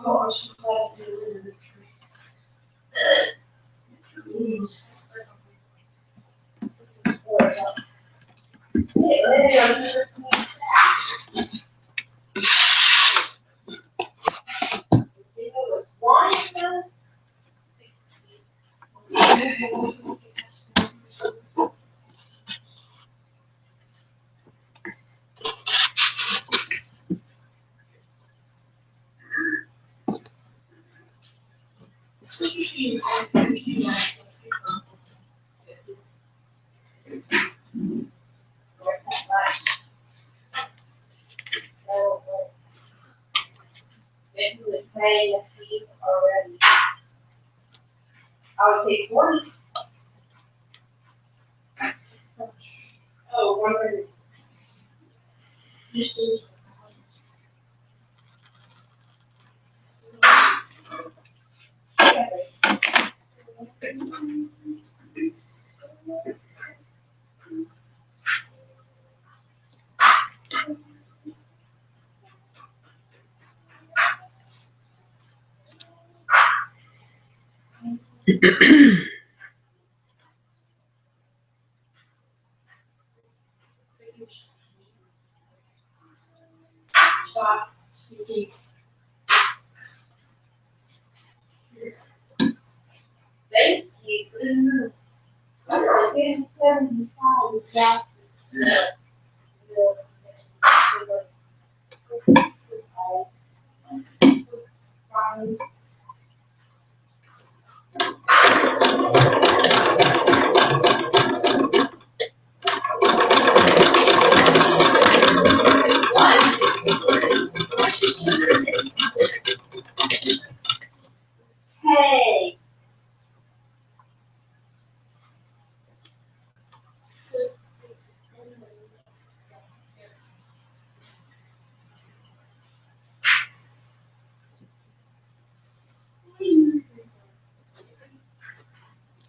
Oh, she's glad to do it. I would take one. Oh, 100. Just use. Stop speaking. Thank you. I'm getting 75 back. Hey.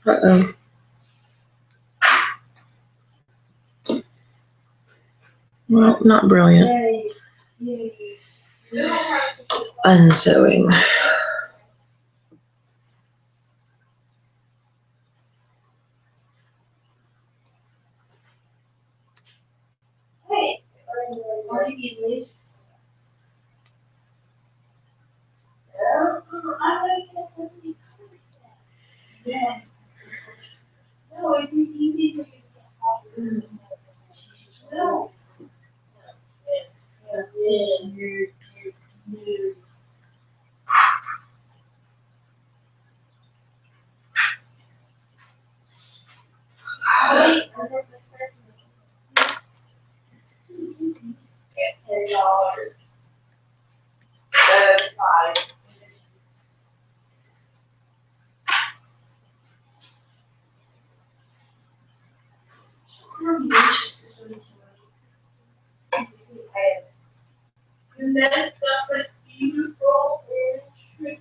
Uh-oh. Well, not brilliant. Unsewing. Hey. Why do you leave? Yeah. No, it'd be easy for you to get no. $10. 5. And then stuff that's beautiful and tricky.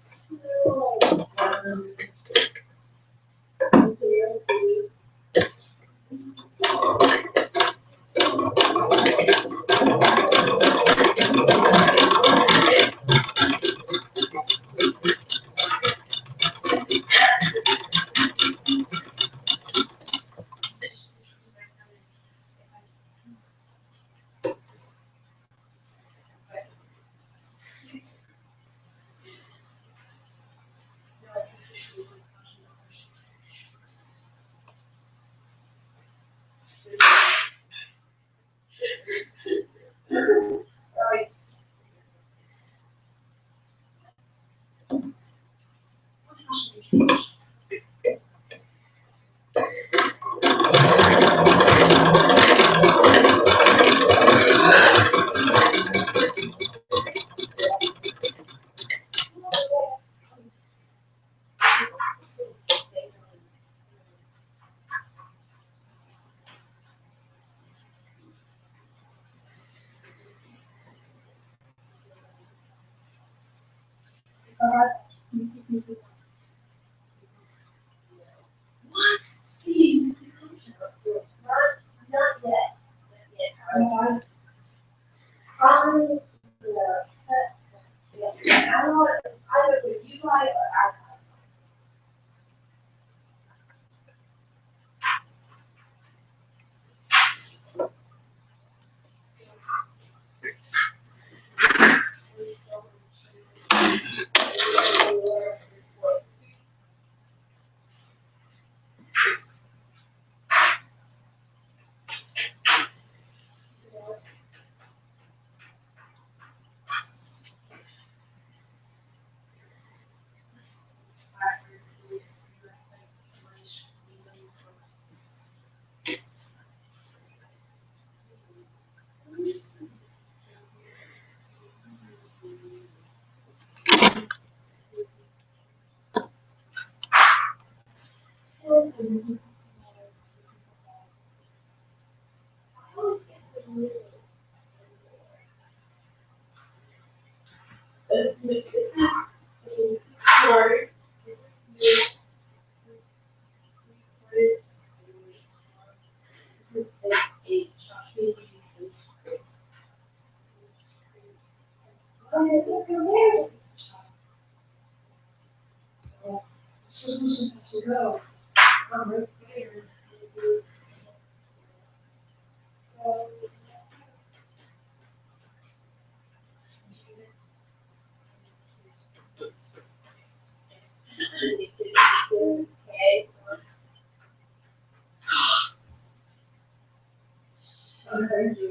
100.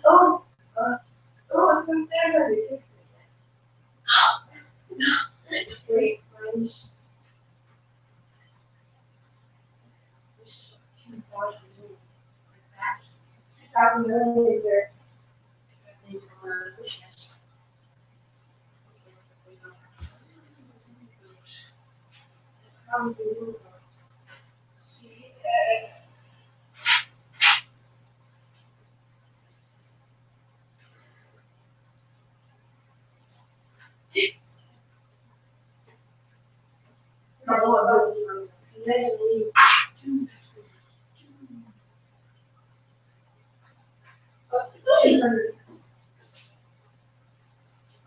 Oh, oh, it's from Saturday. Great, friends. This is 2,000. There.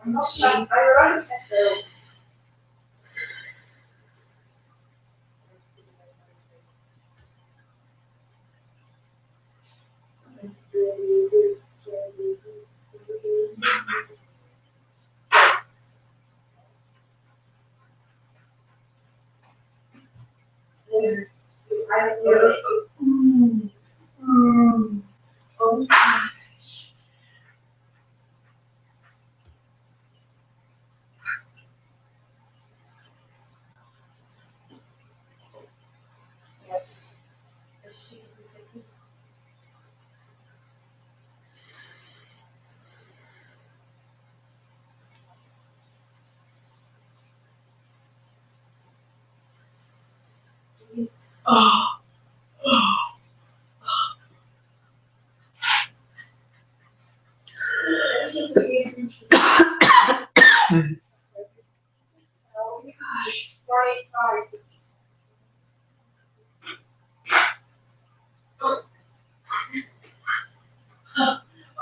I'm not saying I run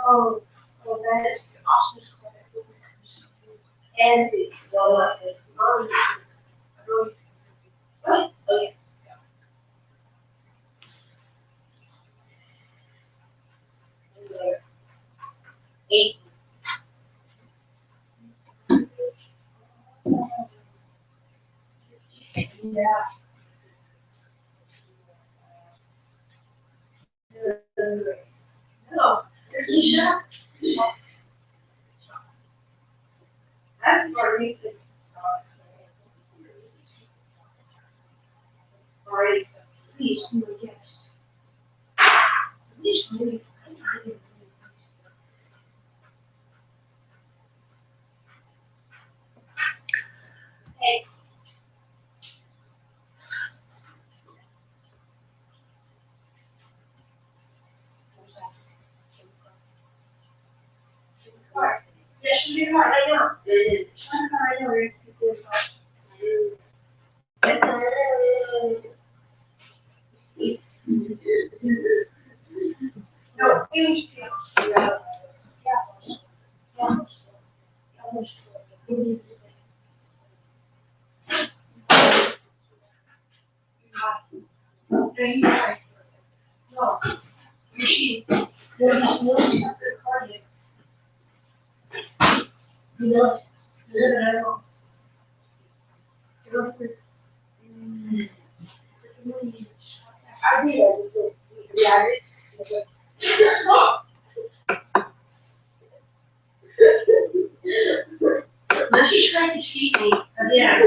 Oh, well, that is awesome. And well, it's not really. What? Okay. 8. Yeah. No. Isha. That's for me. Alright, so please, you would guess. Please, you. Hey. Yeah, should be hard. I know. It is. I know. No, huge pills. Yeah. No, machine. There's no separate cardiac. You know, I did. Yeah. Unless he's trying to cheat me. Yeah.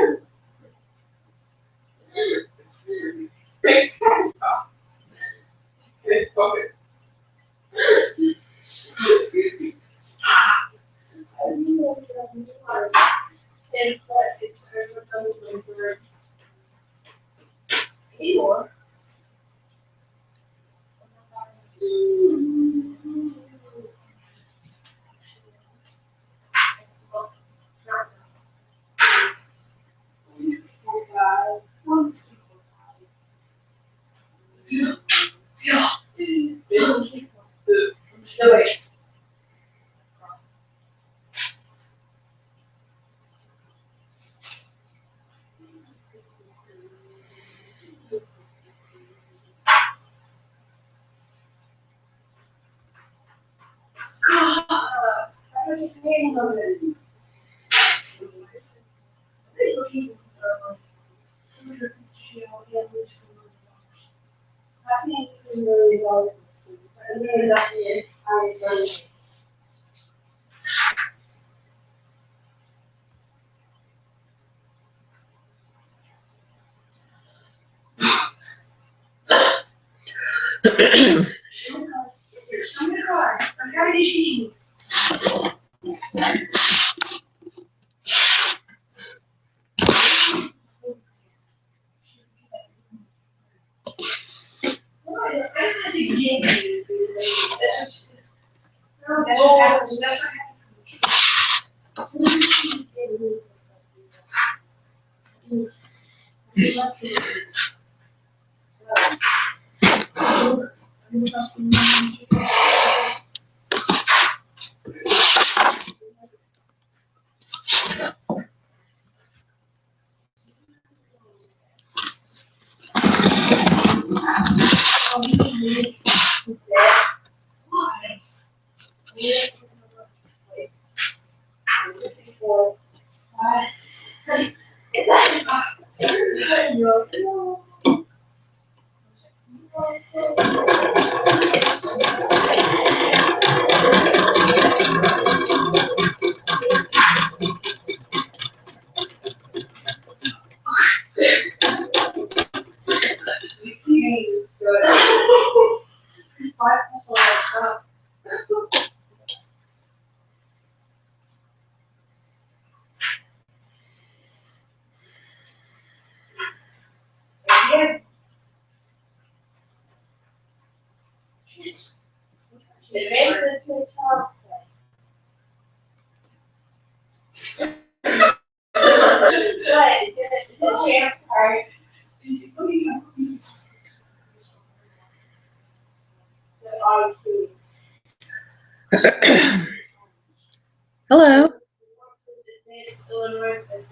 Hello.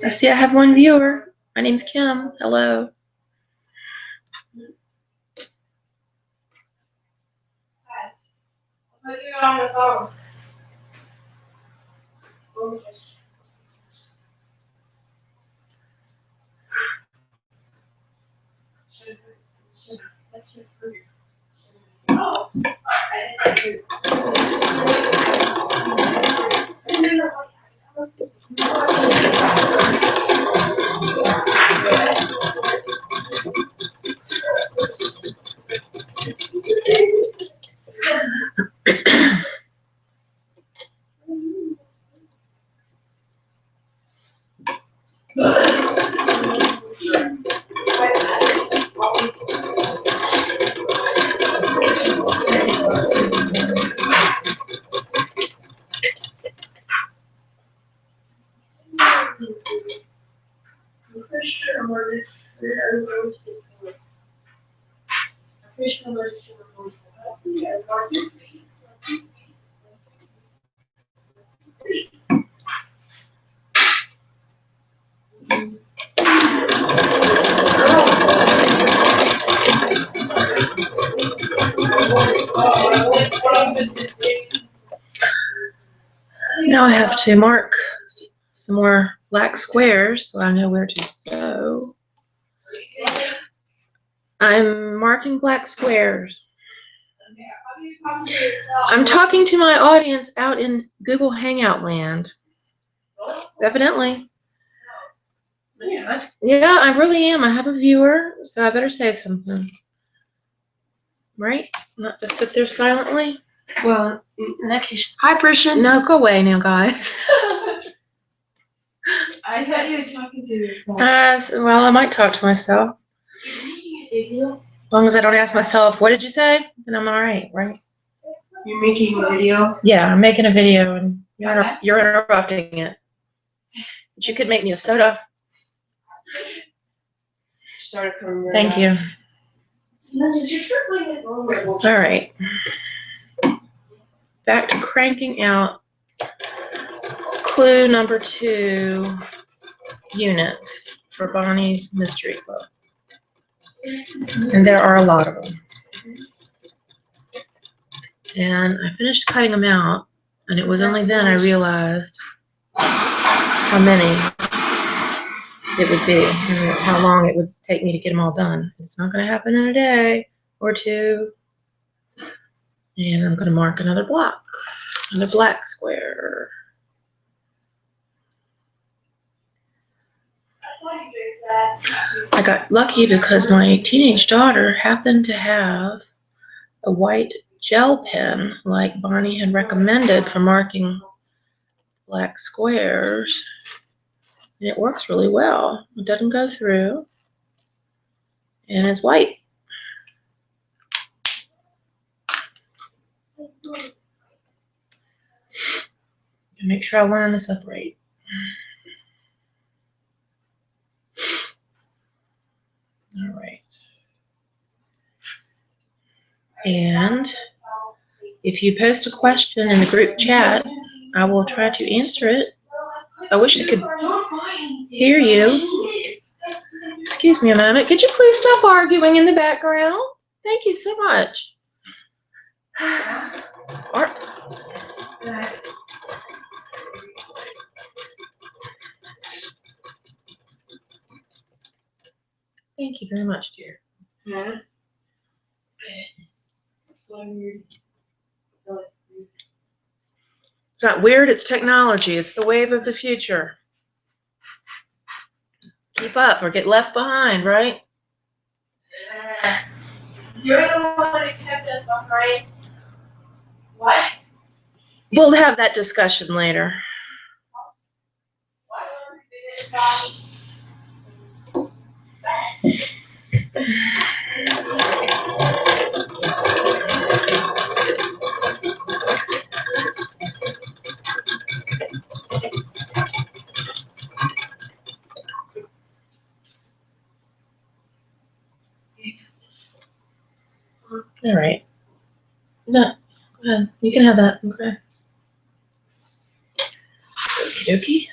I see I have one viewer. My name's Kim. Hello. Now I have to mark some more black squares so I know where to sew. I'm marking black squares. I'm talking to my audience out in Google Hangout land. Evidently. Yeah, I really am. I have a viewer, so I better say something. Right? Not just sit there silently. Well, in that case, hi, Christian. No, go away now, guys. I thought you were talking to yourself. Well, I might talk to myself. Video? As long as I don't ask myself, what did you say? And I'm all right, right? You're making a video? Yeah, I'm making a video, and you're interrupting it. But you could make me a soda. Thank you. All right. Back to cranking out clue number 2 units for Bonnie's Mystery Club. And there are a lot of them. And I finished cutting them out, and it was only then I realized how many it would be and how long it would take me to get them all done. It's not going to happen in a day or two And I'm going to mark another block, another black square. I got lucky because my teenage daughter happened to have a white gel pen like Barney had recommended for marking black squares. And it works really well. It doesn't go through. And it's white. Make sure I line this up right. All right. And if you post a question in the group chat, I will try to answer it. I wish I could hear you. Excuse me a moment. Could you please stop arguing in the background? Thank you so much. Thank you very much, dear. Huh? It's not weird, it's technology. It's the wave of the future. Keep up or get left behind, right? You're the one that kept us behind. What? We'll have that discussion later. All right. No, go ahead. You can have that. Okay. Okie dokie.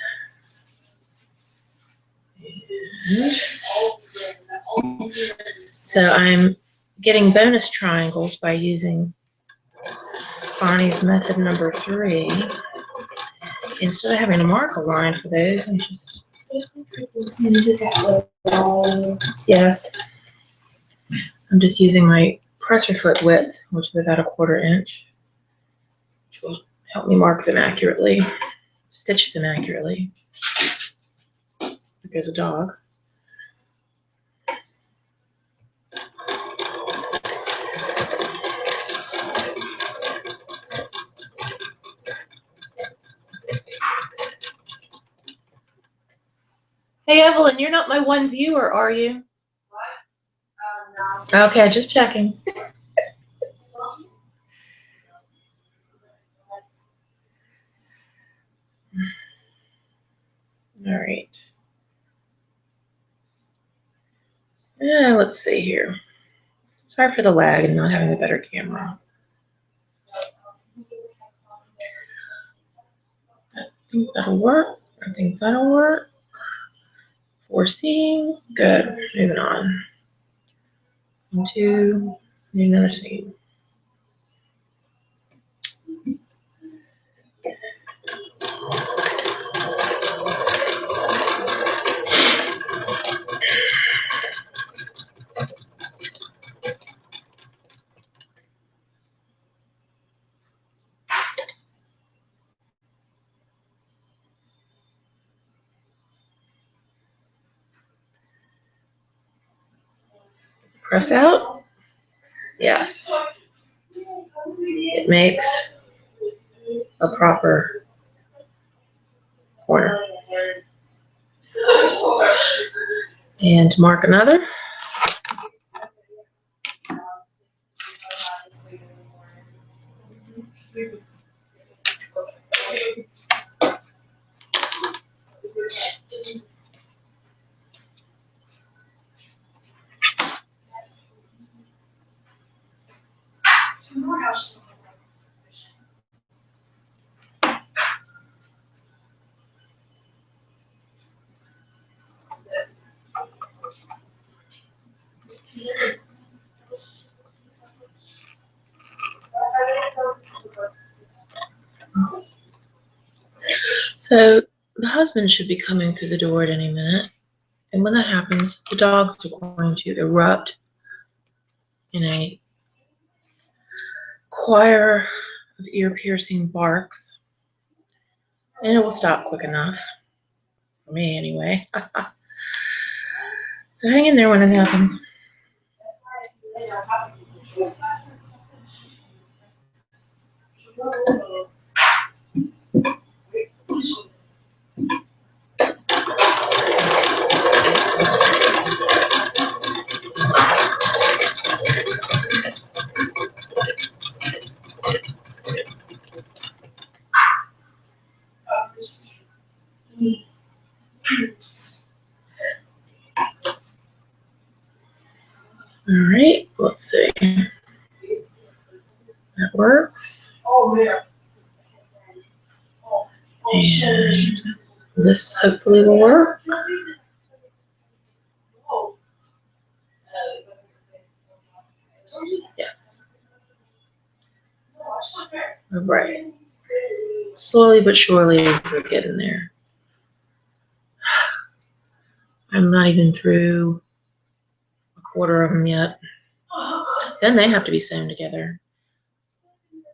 So I'm getting bonus triangles by using Bonnie's method number 3. Instead of having to mark a line for those, I'm just yes. I'm just using my presser foot width, which is about 1/4 inch, which will help me mark them accurately, stitch them accurately. There's a dog. Hey, Evelyn, you're not my one viewer, are you? No. Okay, just checking. All right. Let's see here. Sorry for the lag and not having a better camera. I think that'll work. I think that'll work. 4 seams. Good. Moving on. 1, 2. Need another seam. Press out. Yes. It makes a proper corner. And mark another. So the husband should be coming through the door at any minute. And when that happens, the dogs are going to erupt in a choir of ear-piercing barks, and it will stop quick enough. For me, anyway. So hang in there when it happens. All right, let's see. That works. And this hopefully will work. Yes. All right. Slowly but surely we're getting there. I'm not even through a quarter of them yet. Then they have to be sewn together.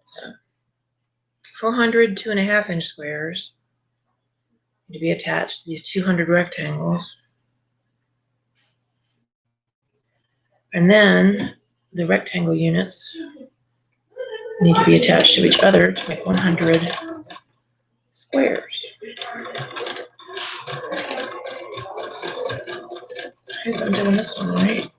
So 400 2.5-inch squares to be attached to these 200 rectangles. And then the rectangle units need to be attached to each other to make 100 squares. I hope I'm doing this one right.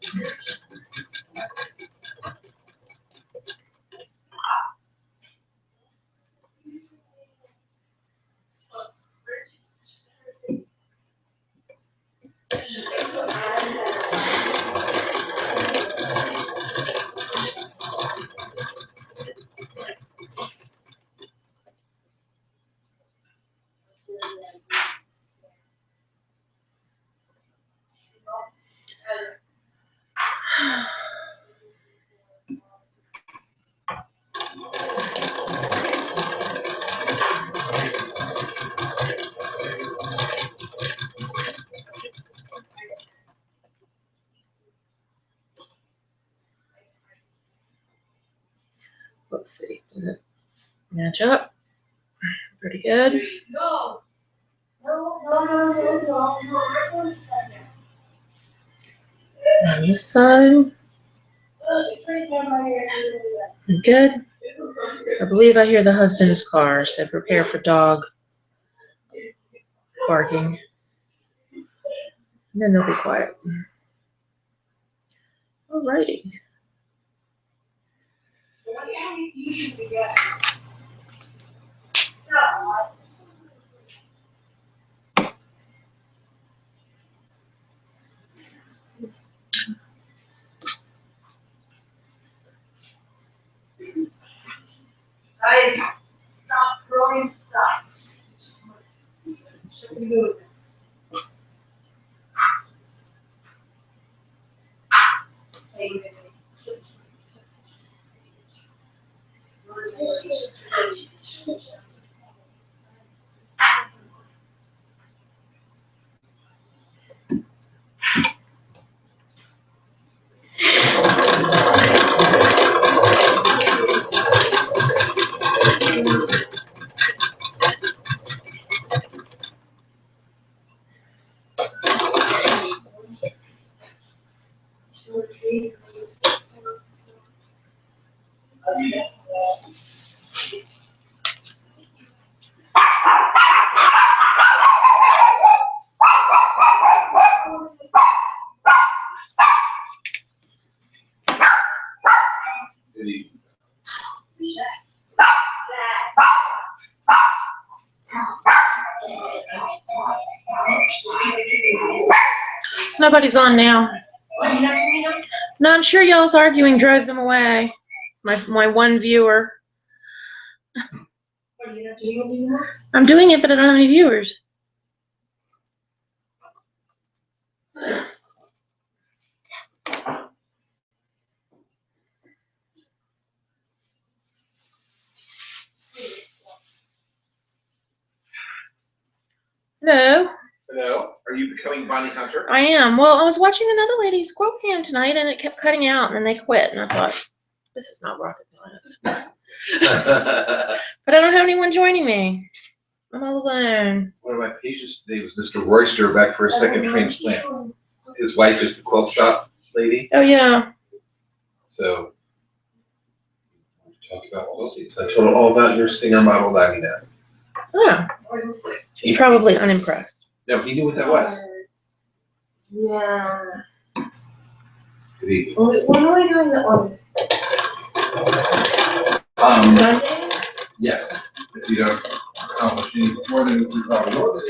Let's see, does it match up? Pretty good. On this side. Good. I believe I hear the husband's car, so prepare for dog barking. And then they'll be quiet. Alrighty. Stop throwing stuff. Nobody's on now. No, I'm sure y'all's arguing drove them away. My one viewer. Are you not doing it anymore? I'm doing it, but I don't have any viewers. Hello. Hello, are you becoming Bonnie Hunter? I am. Well, I was watching another lady's quilt cam tonight, and it kept cutting out, and then they quit, and I thought, this is not rocket But I don't have anyone joining me. I'm all alone. One of my patients today was Mr. Royster back for a second transplant. His wife is the quilt shop lady, Oh, yeah. so we talked about quilting. So I told her all about your Singer Model 99. Oh. She's probably unimpressed. No, he knew what that was. Yeah. Good evening. When are we doing the order? Monday? Yes, if you don't accomplish any more than you probably know.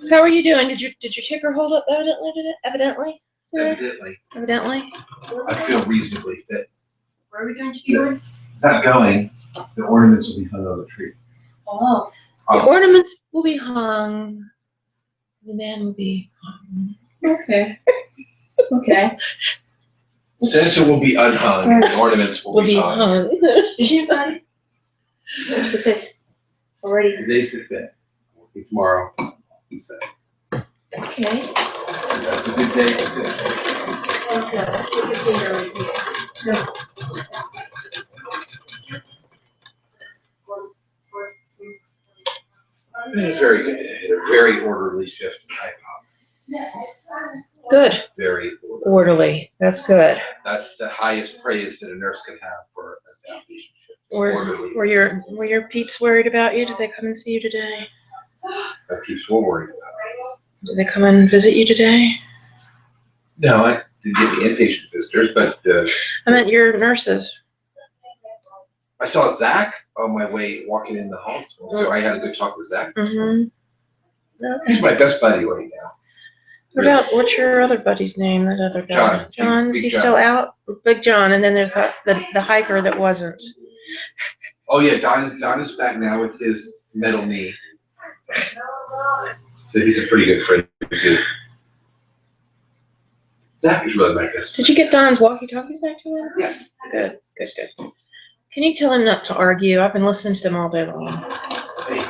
How are you doing? Did your ticker hold up evidently? Evidently, I feel reasonably fit. Where are we going to be going? Not going, the ornaments will be hung on the tree. Oh. The ornaments will be hung. The man will be hung. Okay. Okay. Santa will be unhung, and the ornaments will be hung. Is she fine? What's the fifth? Already. Today's the 5th. Working tomorrow. He said. Okay. That's a good day to finish. Okay. Put your finger right here. No. It was very good. It had a very orderly shift in IPOP. Good. Very Orderly. That's good. That's the highest praise that a nurse can have for a outpatient shift. Orderly. Were your peeps worried about you? Did they come and see you today? That keeps me worried about. Did they come and visit you today? No, I didn't get the inpatient visitors, but I meant your nurses. I saw Zach on my way walking in the hospital, so I had a good talk with Zach. Mm-hmm. He's my best buddy right now. What's your other buddy's name? That other guy? John. John, is Big he John. still out? Big John, and then there's the hiker that wasn't. Oh yeah, Don is back now with his metal knee. So he's a pretty good friend too. Zach is really my best. Did you get Don's walkie-talkies back to him? Yes. Good. Can you tell him not to argue? I've been listening to them all day long. Hey.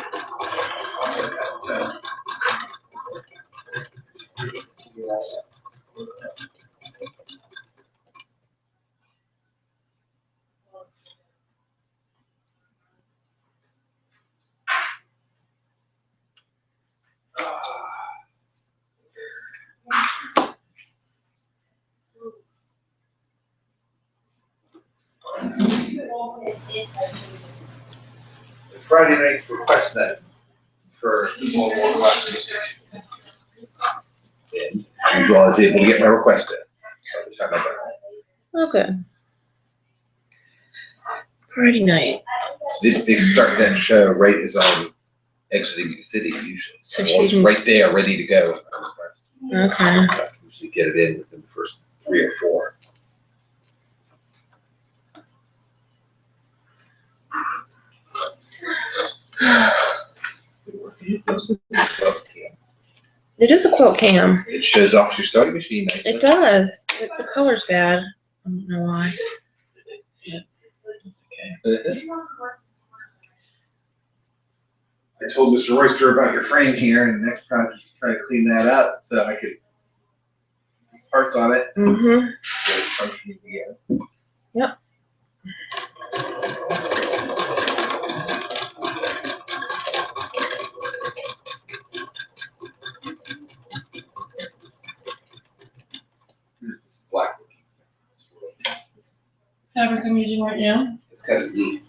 Friday night request night for people who want to watch this. And usually I was able to get my request in by the time I got home. Okay. Friday night. They start that show right as I'm exiting the city usually. So So I was she- right there, ready to go. Okay. I can usually get it in within the first 3 or 4. It is a quilt cam. It shows off your sewing machine nicely. It does. The color's bad. I don't know why. Yeah. That's okay. I told Mr. Royster about your frame here, and next time just try to clean that up so I could put parts on it. Mm-hmm. Get it functioning again. Yep. Here's this black. Fabric I'm using right now. It's kind of neat.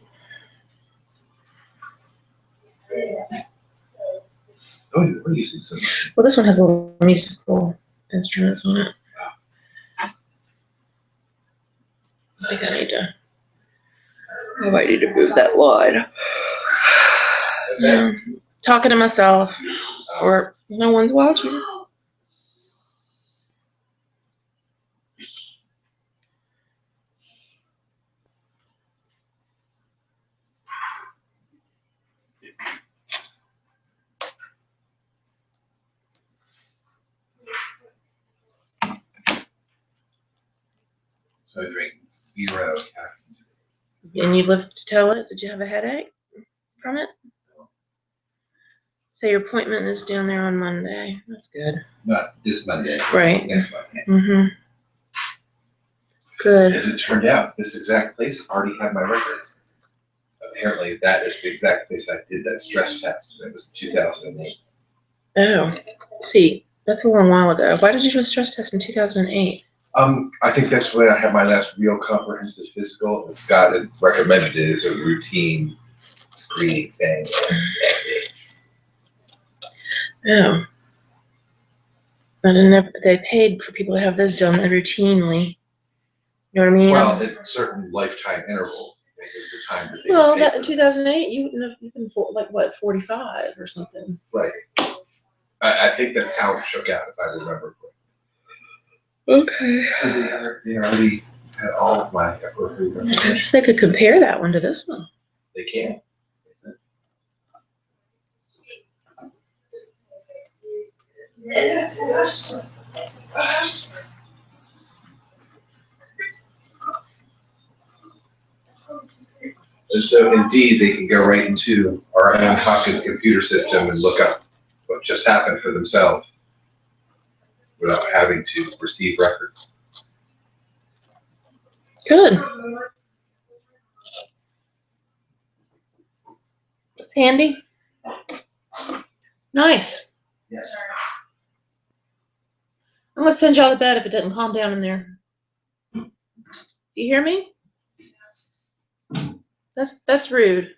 Oh, we're using some. Well, this one has little musical instruments on it. I think I need to. I might need to move that line. That's it. Talking to myself, or no one's watching. So I drink 0 caffeine. And you lived to tell it? Did you have a headache from it? So your appointment is down there on Monday. That's good. Not this Monday. Right. Next Monday. Mm-hmm. Good. As it turned out, this exact place already had my records. Apparently, that is the exact place I did that stress test. It was 2008. Oh, see, that's a long while ago. Why did you do a stress test in 2008? I think that's when I had my last real comprehensive physical, and Scott had recommended it as a routine screening thing. Oh. I didn't know they paid for people to have this done routinely. You know what I mean? Well, at certain lifetime intervals, is the time that they Well, pay that for in them. 2008, you've been like what, 45 or something. Right. I think that's how it shook out, if I remember Okay. correctly. So they already had all of my appropriate I information. guess they could compare that one to this one. They can. And so indeed, they can go right into our own Hopkins computer system and look up what just happened for themselves without having to receive records. Good. It's handy. Nice. Yes. I'm gonna send y'all to bed if it doesn't calm down in there. You hear me? That's rude.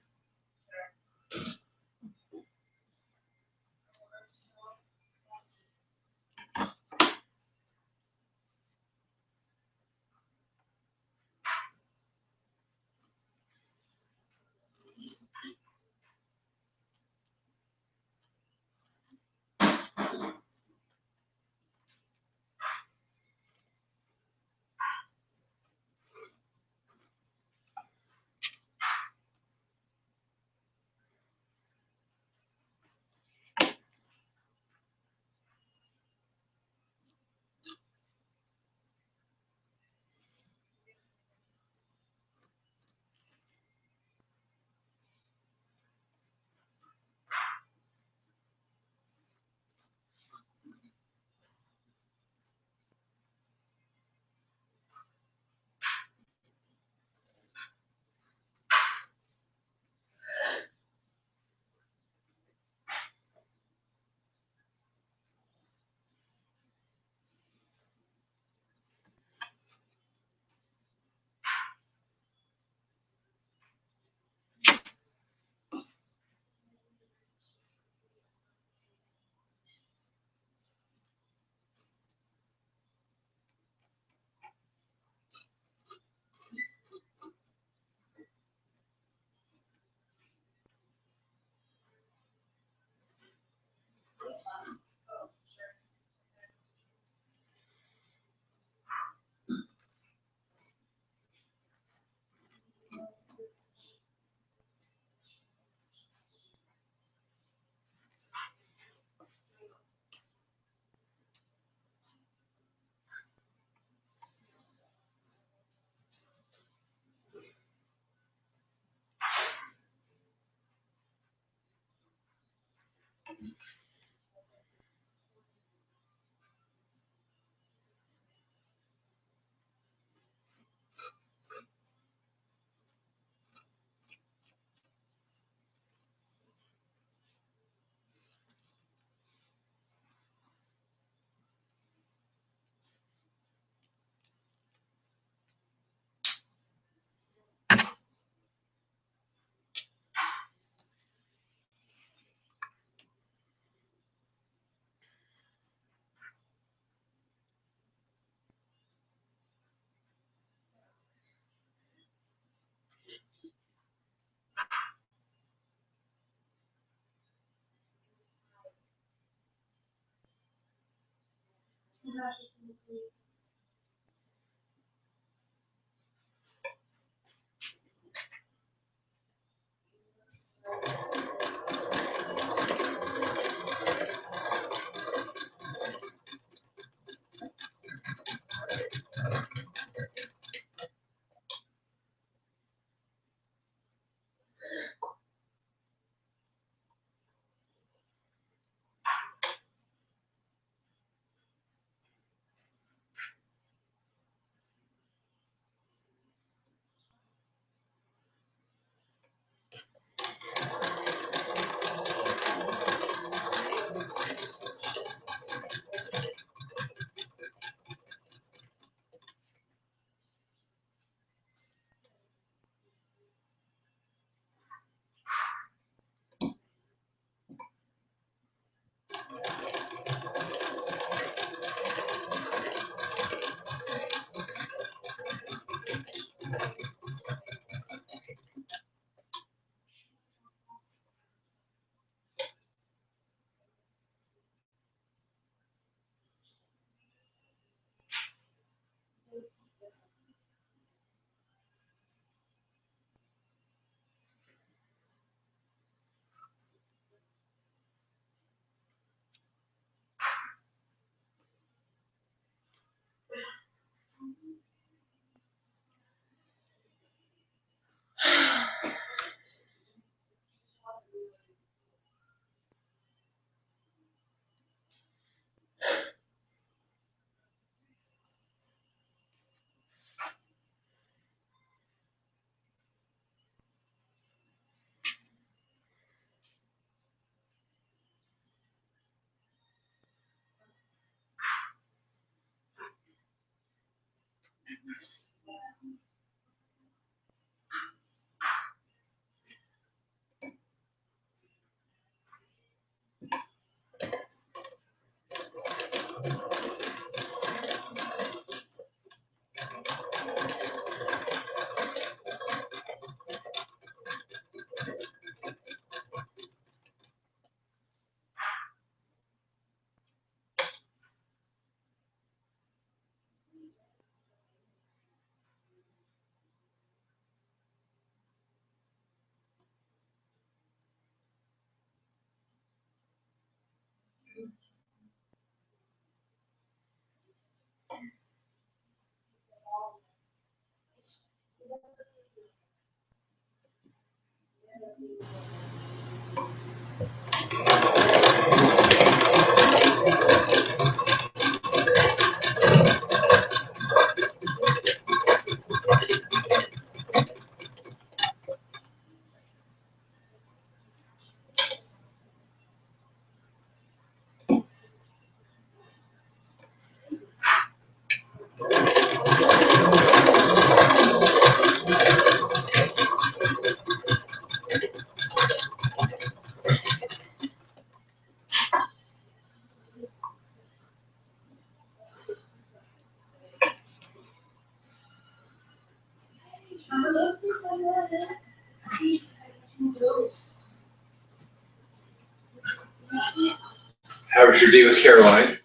How was your day with Caroline?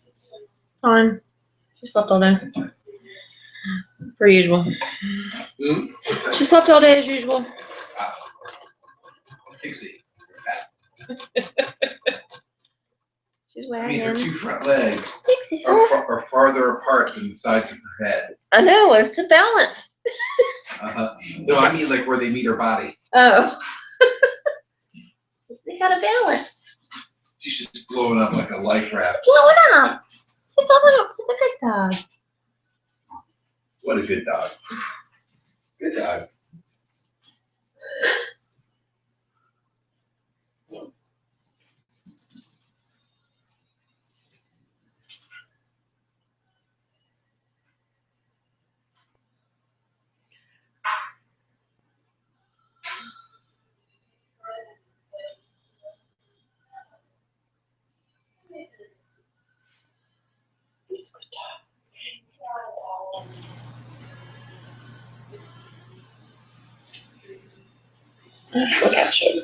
Fine. She slept all day. Per usual. Hmm? She slept all day as usual. Pixie. She's I mean, her wagging. two front legs Pixie, are farther apart than the sides of her head. I know, it's to balance. Uh-huh. No, I mean like where they meet her body. Oh. They gotta balance. She's just blowing up like a life raft. Blowing up. She's blowing up. She's a good dog. What a good dog. Good dog. She's a good dog. Look at you.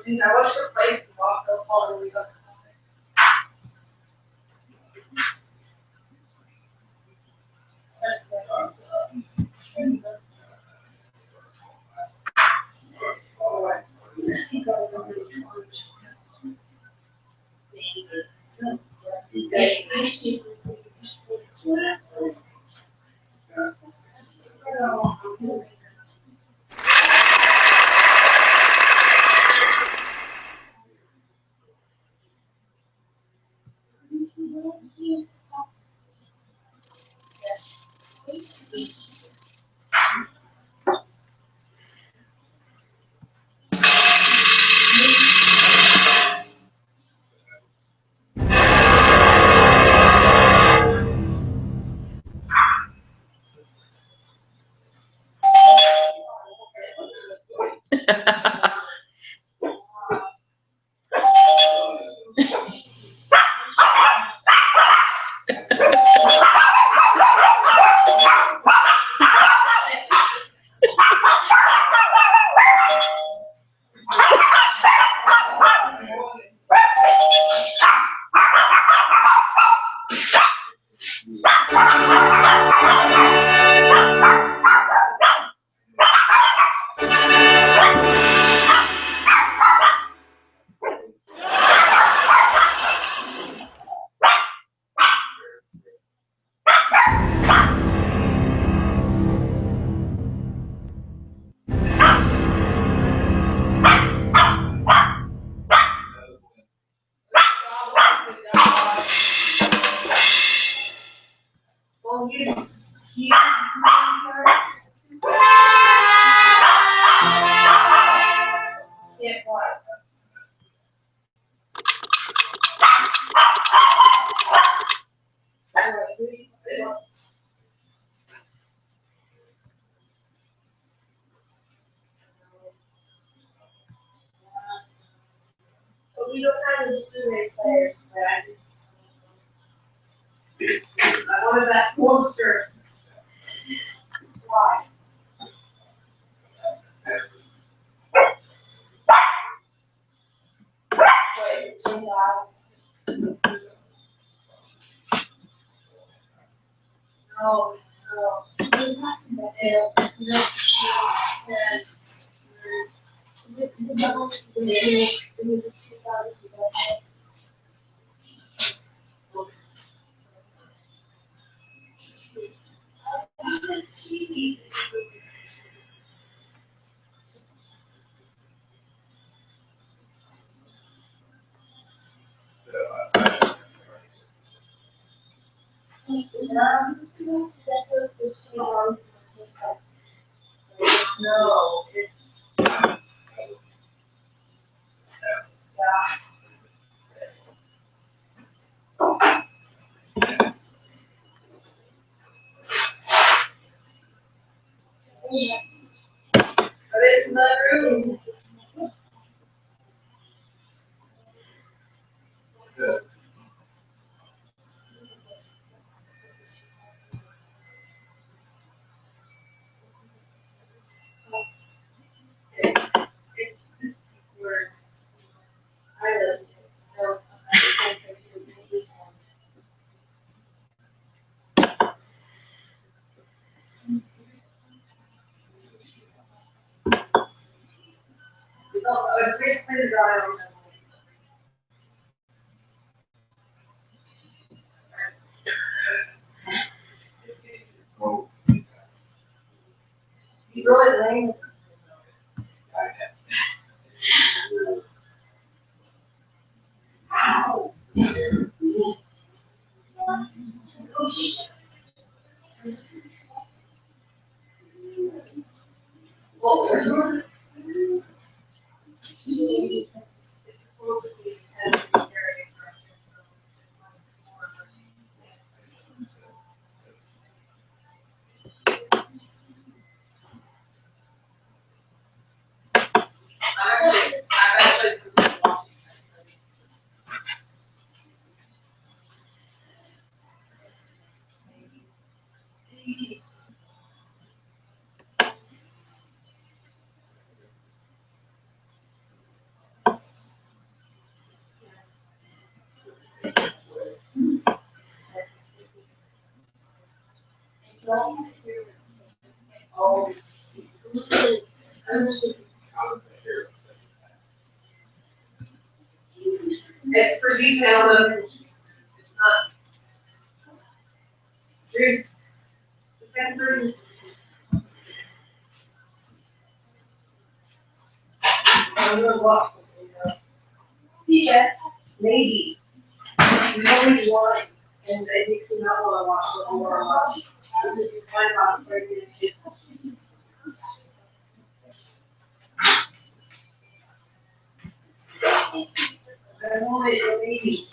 You know, what's your place to walk the hall we go? Well, you can't what? But we don't have a two-way player, right? What about Worcester? Why? Wait, no, no, it's, but it's not room. It's this word. I live. No, it's basically the drawing. Well, He's really lame. Well, we're doing it. It's supposed to be intense and scary. I'm actually watching. It's for detail, though. It's not. There's the second version. I'm gonna watch this video. Yeah, maybe. You always want, and it makes me not want to watch what you want to watch. Because you find out where it is. I want it, maybe.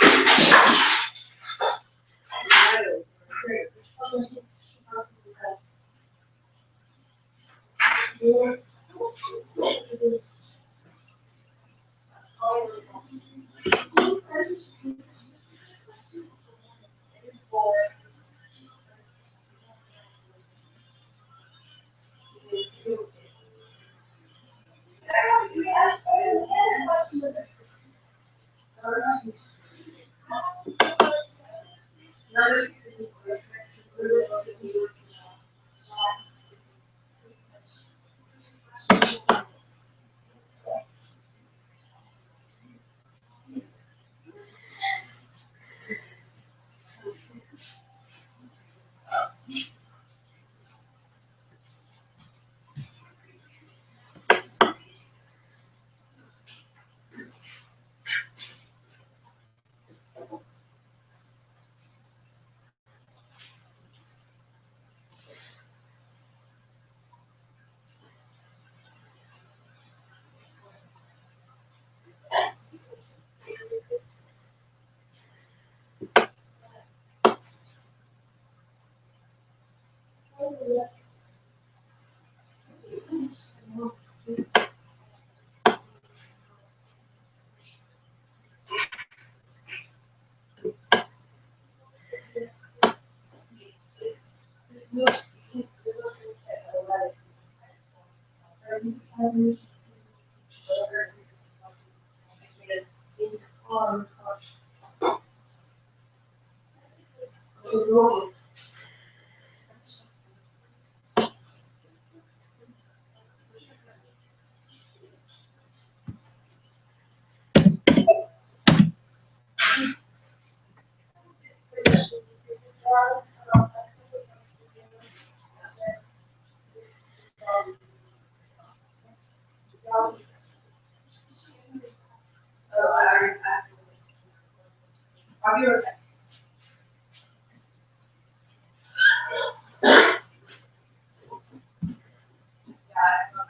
I'll be right back.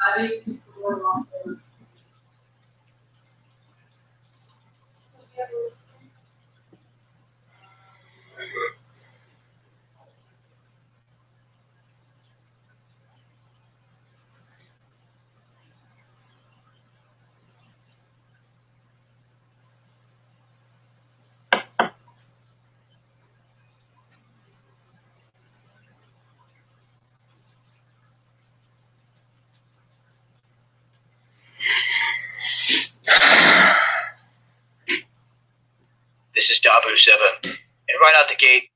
I need to go along with. This is Dabu7, and right out the gate,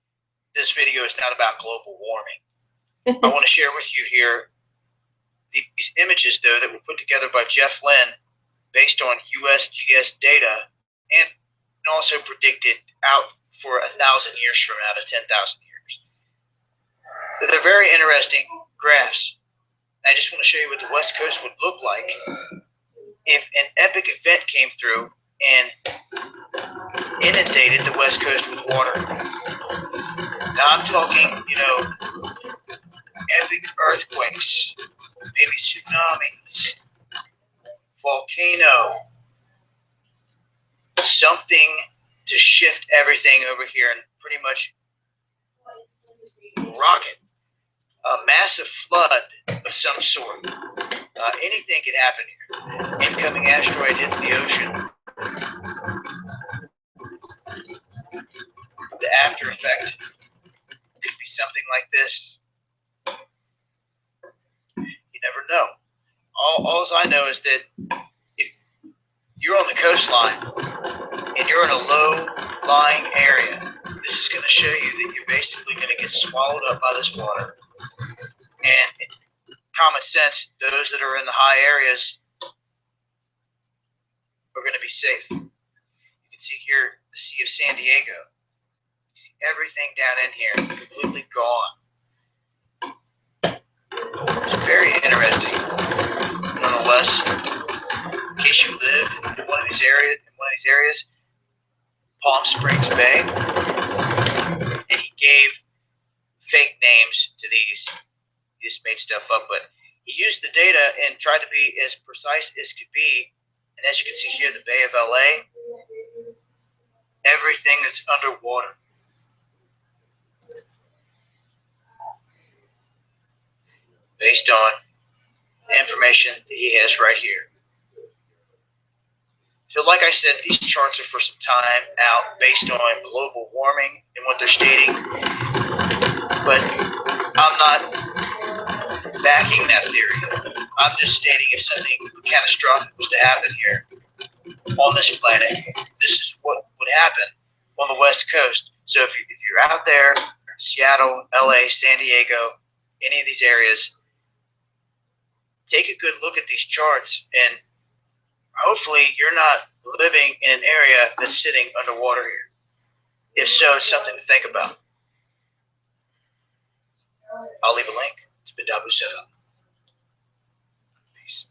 this video is not about global warming. I want to share with you here these images, though, that were put together by Jeff Lynn based on USGS data and also predicted out for 1,000 years from now to 10,000 years. They're very interesting graphs. I just want to show you what the West Coast would look like if an epic event came through and inundated the West Coast with water. Now I'm talking, epic earthquakes, maybe tsunamis, volcano, something to shift everything over here and pretty much rock it. A massive flood of some sort. Anything could happen here. Incoming asteroid hits the ocean. The after effect could be something like this. You never know. All I know is that if you're on the coastline and you're in a low-lying area, this is going to show you that you're basically going to get swallowed up by this water. And common sense, those that are in the high areas are going to be safe. You can see here the Sea of San Diego. You see everything down in here completely gone. It's very interesting. Nonetheless, in case you live in one of these areas, Palm Springs Bay, and he gave fake names to these. He just made stuff up, but he used the data and tried to be as precise as could be. And as you can see here, the Bay of LA, everything that's underwater. Based on information that he has right here. So like I said, these charts are for some time out based on global warming and what they're stating. But I'm not backing that theory. I'm just stating if something catastrophic was to happen here on this planet, this is what would happen on the West Coast. So if you're out there, Seattle, LA, San Diego, any of these areas, take a good look at these charts, and hopefully you're not living in an area that's sitting underwater here. If so, it's something to think about. I'll leave a link. It's been Dabu Setup. Peace.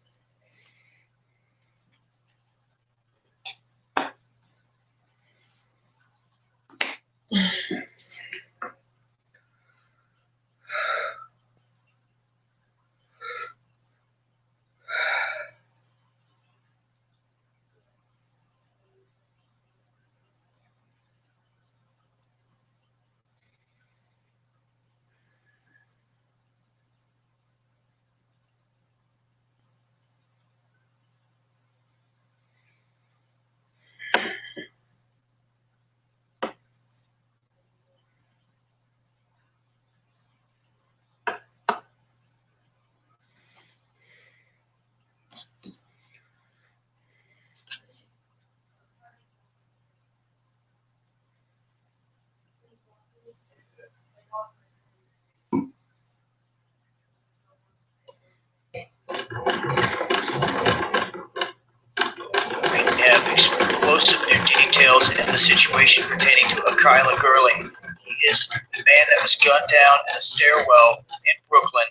Explosive new details in the situation pertaining to Kyla Gurley. He is the man that was gunned down in a stairwell in Brooklyn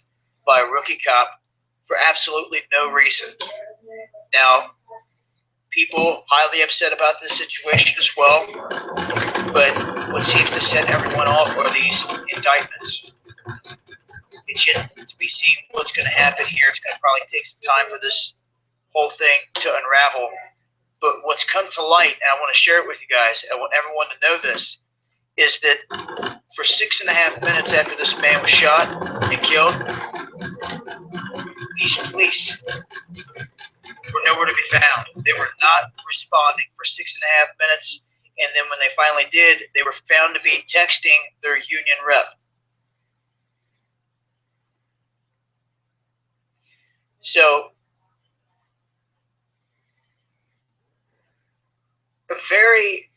by a rookie cop for absolutely no reason. Now, people highly upset about this situation as well, but what seems to set everyone off are these indictments. It's yet to be seen what's going to happen here. It's going to probably take some time for this whole thing to unravel. But what's come to light, and I want to share it with you guys, I want everyone to know this, is that for 6.5 minutes after this man was shot and killed, these police were nowhere to be found. They were not responding for 6.5 minutes, and then when they finally did, they were found to be texting their union rep. So, a very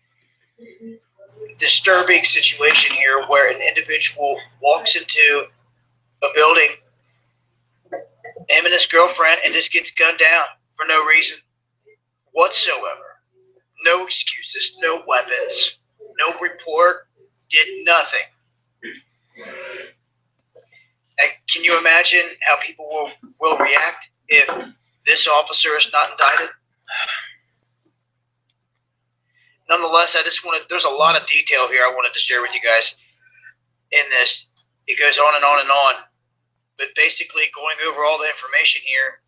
disturbing situation here where an individual walks into a building, him and his girlfriend, and just gets gunned down for no reason whatsoever. No excuses, no weapons, no report, did nothing. And can you imagine how people will react if this officer is not indicted? Nonetheless, there's a lot of detail here I wanted to share with you guys in this. It goes on and on and on. But basically going over all the information here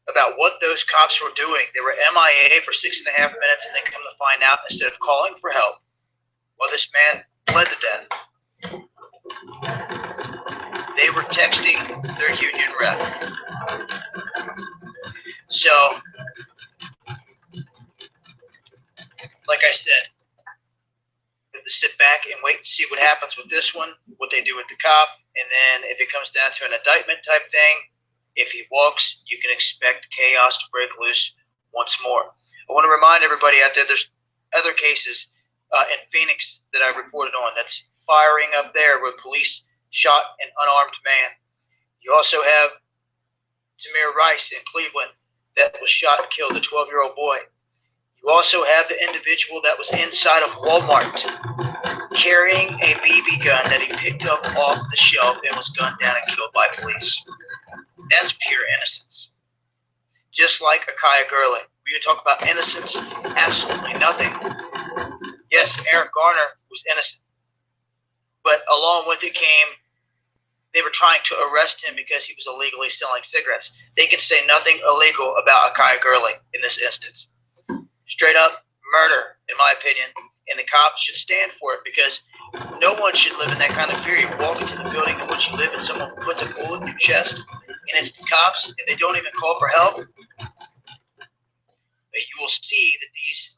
about what those cops were doing. They were MIA for 6.5 minutes, and then come to find out, instead of calling for help, well, this man bled to death. They were texting their union rep. So, like I said, we have to sit back and wait and see what happens with this one, what they do with the cop, and then if it comes down to an indictment type thing, if he walks, you can expect chaos to break loose once more. I want to remind everybody out there, there's other cases in Phoenix that I reported on. That's firing up there where police shot an unarmed man. You also have Tamir Rice in Cleveland that was shot and killed, the 12-year-old boy. You also have the individual that was inside of Walmart carrying a BB gun that he picked up off the shelf and was gunned down and killed by police. That's pure innocence. Just like Akaya Gurley. We talk about innocence, absolutely nothing. Yes, Eric Garner was innocent, but along with it came, they were trying to arrest him because he was illegally selling cigarettes. They can say nothing illegal about Akaya Gurley in this instance. Straight up murder, in my opinion, and the cops should stand for it because no one should live in that kind of fear. You walk into the building in which you live and someone puts a bullet in your chest, and it's the cops, and they don't even call for help. But you will see that these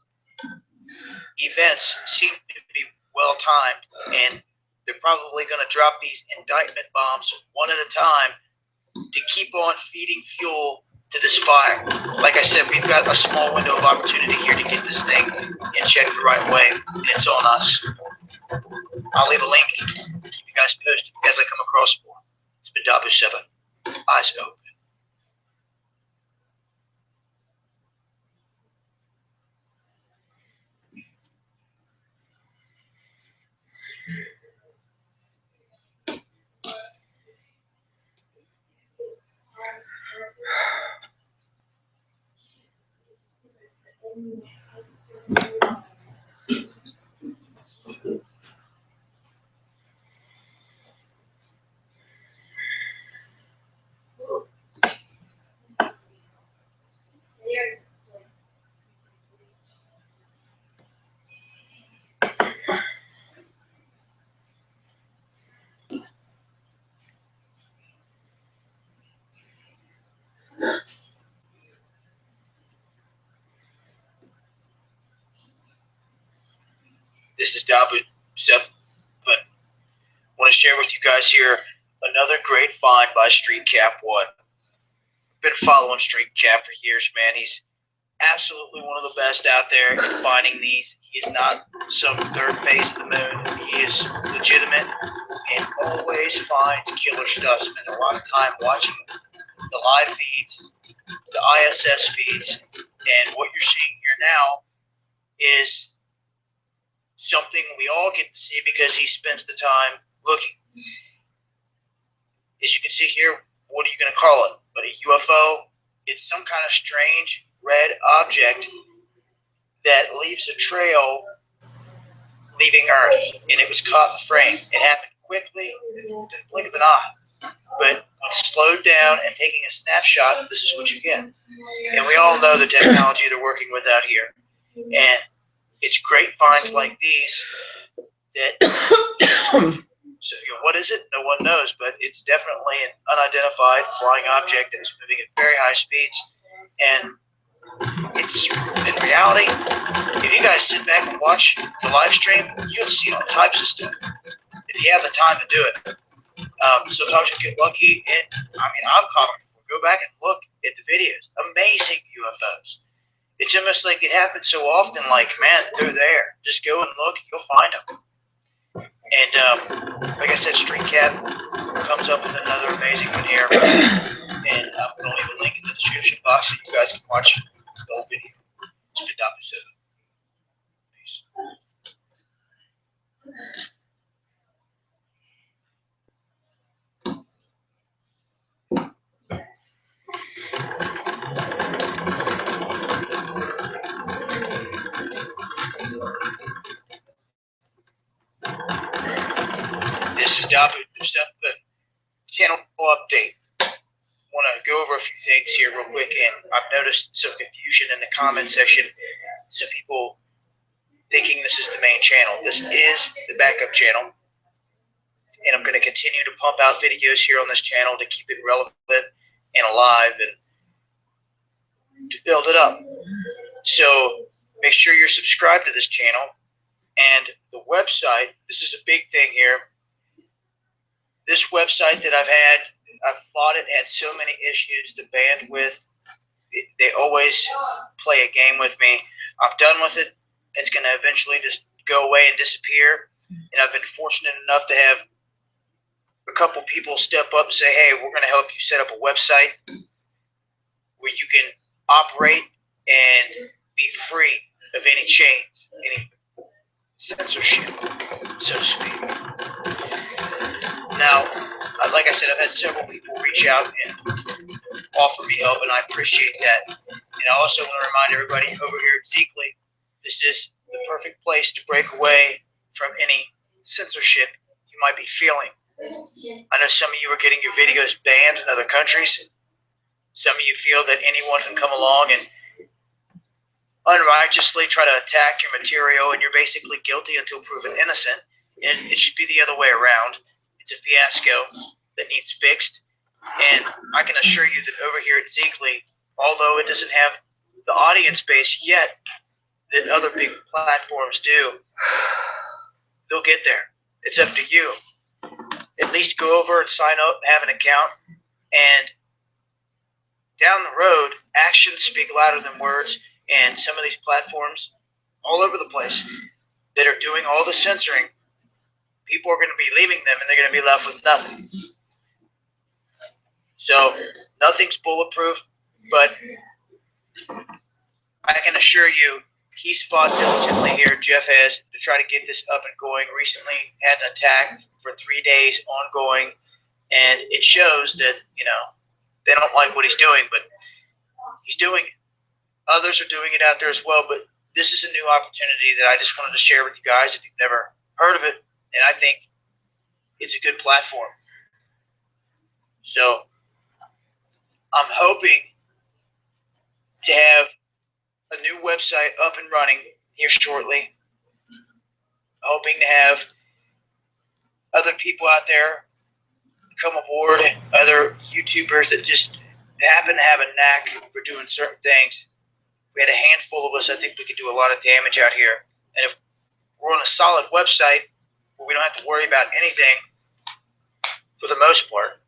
events seem to be well timed, and they're probably going to drop these indictment bombs one at a time to keep on feeding fuel to this fire. Like I said, we've got a small window of opportunity here to get this thing in check the right way, and it's on us. I'll leave a link. Keep you guys posted as I come across more. It's been Dabu 7. Eyes open. This is Dabu 7. I want to share with you guys here another great find by Street Cap 1. I've been following Street Cap for years, man. He's absolutely one of the best out there in finding these. He is not some third base of the moon. He is legitimate and always finds killer stuff. Spends a lot of time watching the live feeds, the ISS feeds, and what you're seeing here now is something we all get to see because he spends the time looking. As you can see here, what are you going to call it? But a UFO? It's some kind of strange red object that leaves a trail leaving Earth, and it was caught in frame. It happened quickly, in the blink of an eye. But when slowed down and taking a snapshot, this is what you get. And we all know the technology they're working with out here. And it's great finds like these that, so what is it? No one knows, but it's definitely an unidentified flying object that is moving at very high speeds. And it's, in reality, if you guys sit back and watch the live stream, you'll see all types of stuff if you have the time to do it. Sometimes you get lucky, and I mean, I'm common. Go back and look at the videos. Amazing UFOs. It's almost like it happens so often, like, man, they're there. Just go and look, you'll find them. And like I said, Street Cat comes up with another amazing one here. And I'm going to leave a link in the description box so you guys can watch the whole video. It's been Dabu 7. Peace. This is Dabu 7. Channel update. Want to go over a few things here real quick, and I've noticed some confusion in the comment section. Some people thinking this is the main channel. This is the backup channel, and I'm going to continue to pump out videos here on this channel to keep it relevant and alive and to build it up. So make sure you're subscribed to this channel. And the website, this is a big thing here. This website that I've thought it had so many issues. The bandwidth, they always play a game with me. I'm done with it. It's going to eventually just go away and disappear. And I've been fortunate enough to have a couple people step up and say, hey, we're going to help you set up a website where you can operate and be free of any chains, any censorship, so to speak. Now, like I said, I've had several people reach out and offer me help, and I appreciate that. And I also want to remind everybody over here at Zeekly, this is the perfect place to break away from any censorship you might be feeling. I know some of you are getting your videos banned in other countries. Some of you feel that anyone can come along and unrighteously try to attack your material, and you're basically guilty until proven innocent. And it should be the other way around. It's a fiasco that needs fixed. And I can assure you that over here at Zeekly, although it doesn't have the audience base yet that other big platforms do, they'll get there. It's up to you. At least go over and sign up, have an account, and down the road, actions speak louder than words, and some of these platforms all over the place that are doing all the censoring, people are going to be leaving them and they're going to be left with nothing. So nothing's bulletproof, but I can assure you he's fought diligently here, Jeff has, to try to get this up and going. Recently had an attack for 3 days ongoing, and it shows that, they don't like what he's doing, but he's doing it. Others are doing it out there as well, but this is a new opportunity that I just wanted to share with you guys if you've never heard of it, and I think it's a good platform. So I'm hoping to have a new website up and running here shortly. Hoping to have other people out there come aboard, other YouTubers that just happen to have a knack for doing certain things. We had a handful of us. I think we could do a lot of damage out here. And if we're on a solid website where we don't have to worry about anything for the most part,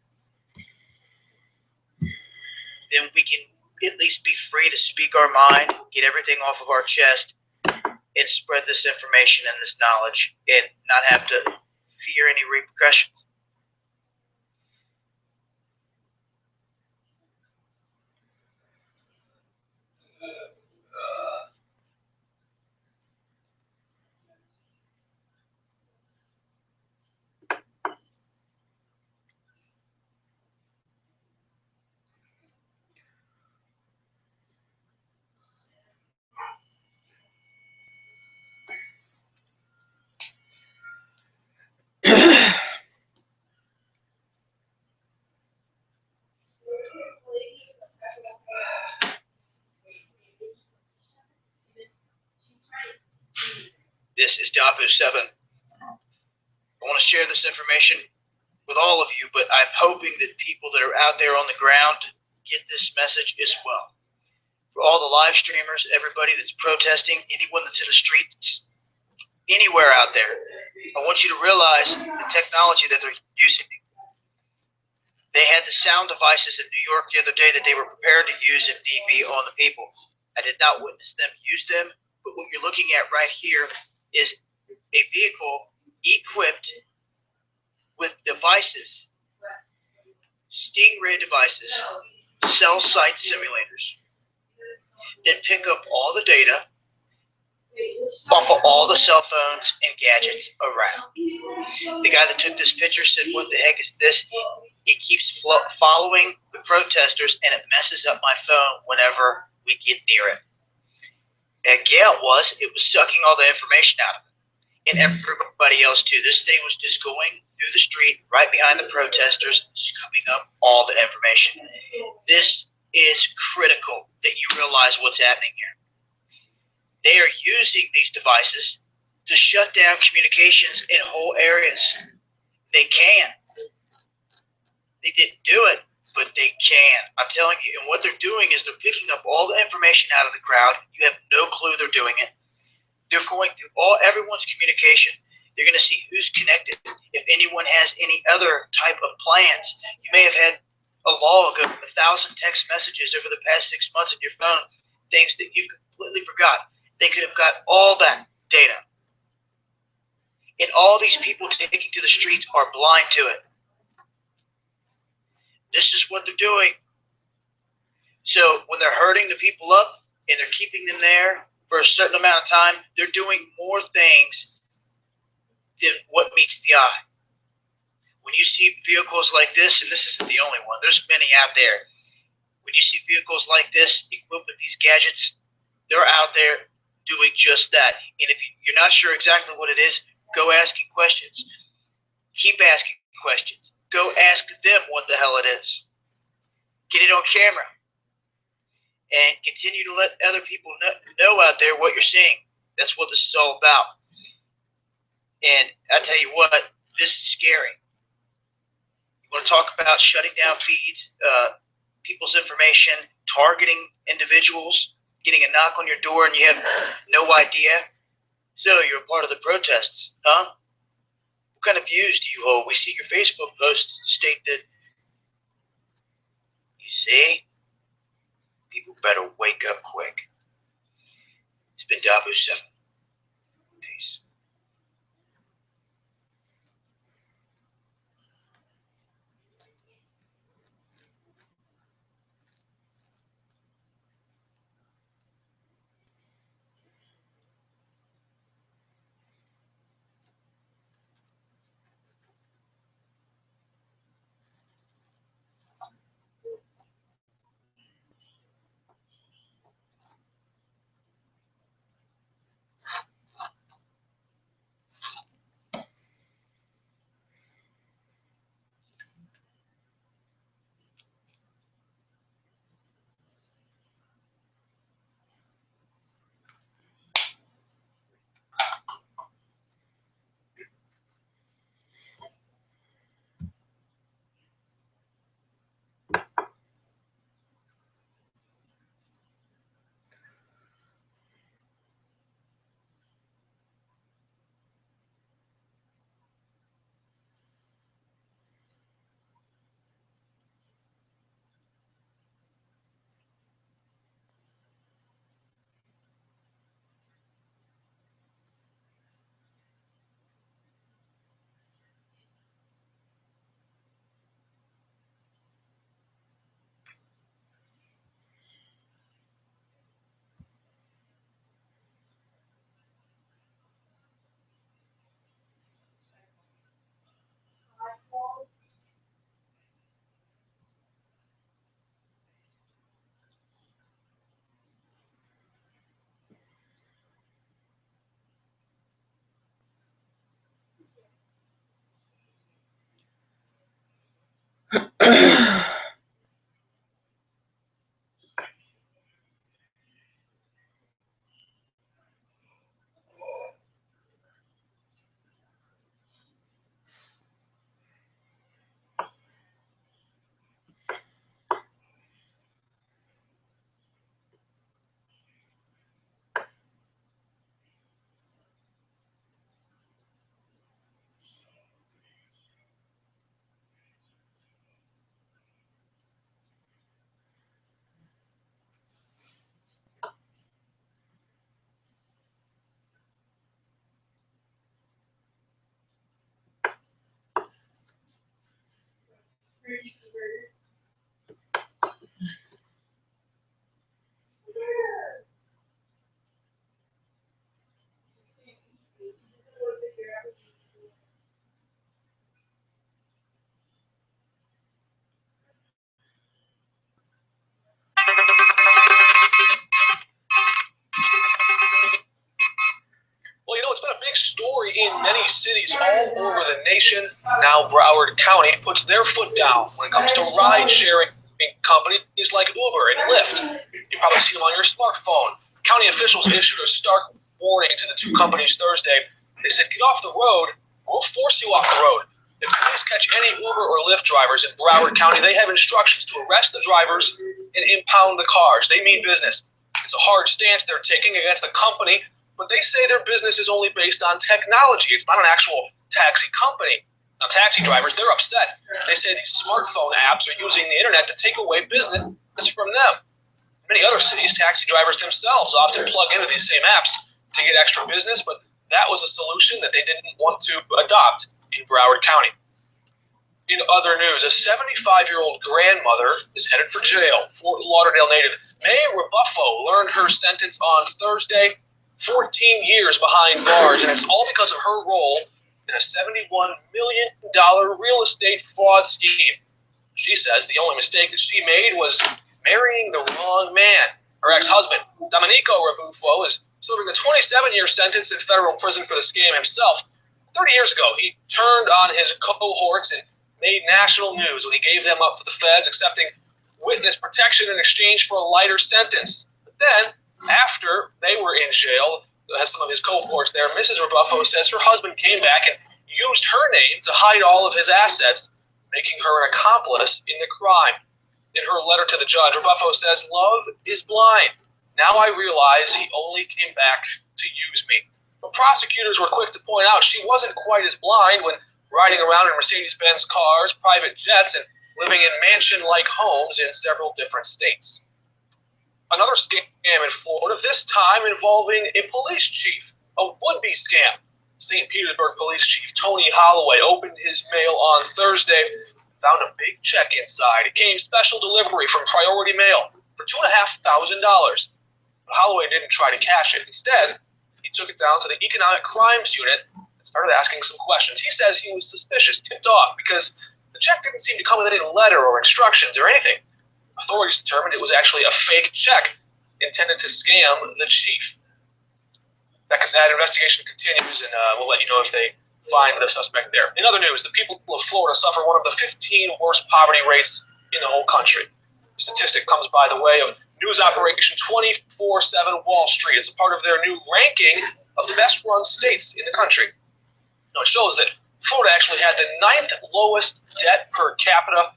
then we can at least be free to speak our mind, get everything off of our chest, and spread this information and this knowledge and not have to fear any repercussions. This is Dabu 7. I want to share this information with all of you, but I'm hoping that people that are out there on the ground get this message as well. For all the live streamers, everybody that's protesting, anyone that's in the streets, anywhere out there, I want you to realize the technology that they're using. They had the sound devices in New York the other day that they were prepared to use if need be on the people. I did not witness them use them, but what you're looking at right here is a vehicle equipped with devices, Stingray devices, cell site simulators, that pick up all the data off of all the cell phones and gadgets around. The guy that took this picture said, "What the heck is this? It keeps following the protesters and it messes up my phone whenever we get near it." And yeah, it was sucking all the information out of it. And everybody else too. This thing was just going through the street right behind the protesters, scooping up all the information. This is critical that you realize what's happening here. They are using these devices to shut down communications in whole areas. They can. They didn't do it, but they can. I'm telling you. And what they're doing is they're picking up all the information out of the crowd. You have no clue they're doing it. They're going through everyone's communication. They're going to see who's connected. If anyone has any other type of plans, you may have had a log of 1,000 text messages over the past 6 months on your phone, things that you completely forgot. They could have got all that data. And all these people taking to the streets are blind to it. This is what they're doing. So when they're herding the people up and they're keeping them there for a certain amount of time, they're doing more things than what meets the eye. When you see vehicles like this, and this isn't the only one, there's many out there. When you see vehicles like this equipped with these gadgets, they're out there doing just that. And if you're not sure exactly what it is, go asking questions. Keep asking questions. Go ask them what the hell it is. Get it on camera. And continue to let other people know out there what you're seeing. That's what this is all about. And I tell you what, this is scary. You want to talk about shutting down feeds, people's information, targeting individuals, getting a knock on your door and you have no idea? So you're a part of the protests, huh? What kind of views do you hold? We see your Facebook posts state that, you see, people better wake up quick. It's been Dabu7. Peace. Well, it's been a big story in many cities all over the nation. Now Broward County puts their foot down when it comes to ride-sharing companies like Uber and Lyft. You probably see them on your smartphone. County officials issued a stark warning to the two companies Thursday. They said, get off the road, or we'll force you off the road. If police catch any Uber or Lyft drivers in Broward County, they have instructions to arrest the drivers and impound the cars. They mean business. It's a hard stance they're taking against the company, but they say their business is only based on technology. It's not an actual taxi company. Now, taxi drivers, they're upset. They say these smartphone apps are using the internet to take away business from them. In many other cities, taxi drivers themselves often plug into these same apps to get extra business, but that was a solution that they didn't want to adopt in Broward County. In other news, a 75-year-old grandmother is headed for jail. Fort Lauderdale native May Rebuffo learned her sentence on Thursday, 14 years behind bars, and it's all because of her role in a $71 million real estate fraud scheme. She says the only mistake that she made was marrying the wrong man. Her ex-husband, Domenico Rebuffo, is serving a 27-year sentence in federal prison for the scam himself. 30 years ago, he turned on his cohorts and made national news when he gave them up to the feds, accepting witness protection in exchange for a lighter sentence. But then, after they were in jail, as some of his cohorts there, Mrs. Rebuffo says her husband came back and used her name to hide all of his assets, making her an accomplice in the crime. In her letter to the judge, Rebuffo says, "Love is blind. Now I realize he only came back to use me." But prosecutors were quick to point out she wasn't quite as blind when riding around in Mercedes-Benz cars, private jets, and living in mansion-like homes in several different states. Another scam in Florida, this time involving a police chief, a would-be scam. St. Petersburg Police Chief Tony Holloway opened his mail on Thursday, found a big check inside. It came special delivery from Priority Mail for $2,500. But Holloway didn't try to cash it. Instead, he took it down to the Economic Crimes Unit and started asking some questions. He says he was suspicious, tipped off, because the check didn't seem to come with any letter or instructions or anything. Authorities determined it was actually a fake check intended to scam the chief. That investigation continues, and we'll let you know if they find the suspect there. In other news, the people of Florida suffer one of the 15 worst poverty rates in the whole country. The statistic comes by the way of news operation 24/7 Wall Street. It's a part of their new ranking of the best-run states in the country. Now, it shows that Florida actually had the 9th lowest debt per capita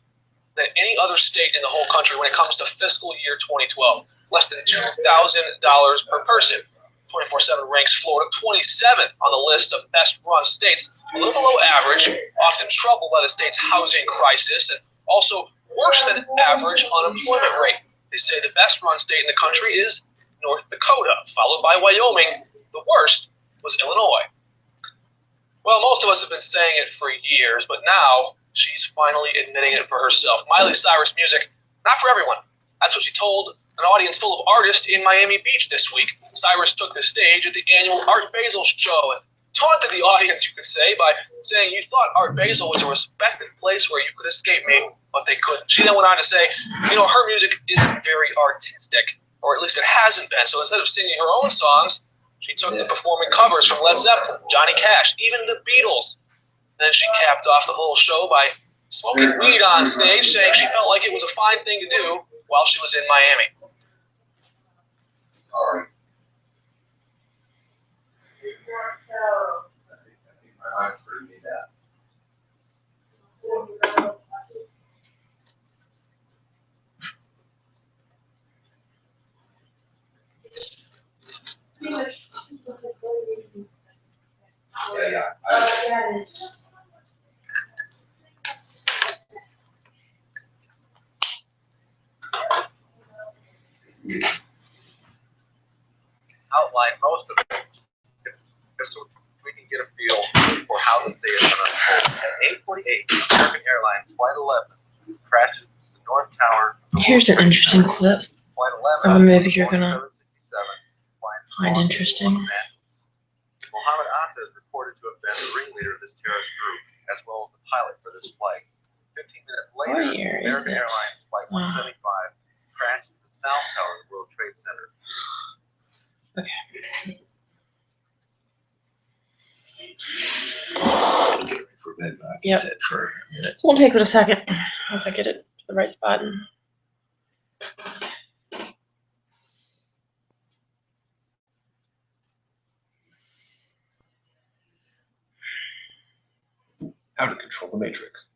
than any other state in the whole country when it comes to fiscal year 2012. Less than $2,000 per person. 24/7 ranks Florida 27th on the list of best-run states, a little below average, often troubled by the state's housing crisis, and also worse than average unemployment rate. They say the best-run state in the country is North Dakota, followed by Wyoming. The worst was Illinois. Well, most of us have been saying it for years, but now she's finally admitting it for herself. Miley Cyrus music, not for everyone. That's what she told an audience full of artists in Miami Beach this week. Cyrus took the stage at the annual Art Basel show and taunted the audience, you could say, by saying you thought Art Basel was a respected place where you could escape me, but they couldn't. She then went on to say, her music isn't very artistic, or at least it hasn't been. So instead of singing her own songs, she took to performing covers from Led Zeppelin, Johnny Cash, even the Beatles. Then she capped off the whole show by smoking weed on stage, saying she felt like it was a fine thing to do while she was in Miami. All right. I think my eyes heard me that. Outline most of it, just so we can get a feel for how this day is going to unfold. At 8:48, American Airlines Flight 11 crashes the North Tower. Here's an interesting clip. Flight 11, Maybe you're gonna find interesting. Mohammed Atta is reported to have been the ringleader of this terrorist group, as well as the pilot for this flight. 15 minutes later, American Airlines Flight 175 crashed at the South Tower of the World Trade Center. Okay. For bed, Yep. sit for a minute. It won't take but a second once I get it to the right spot. How to control the matrix.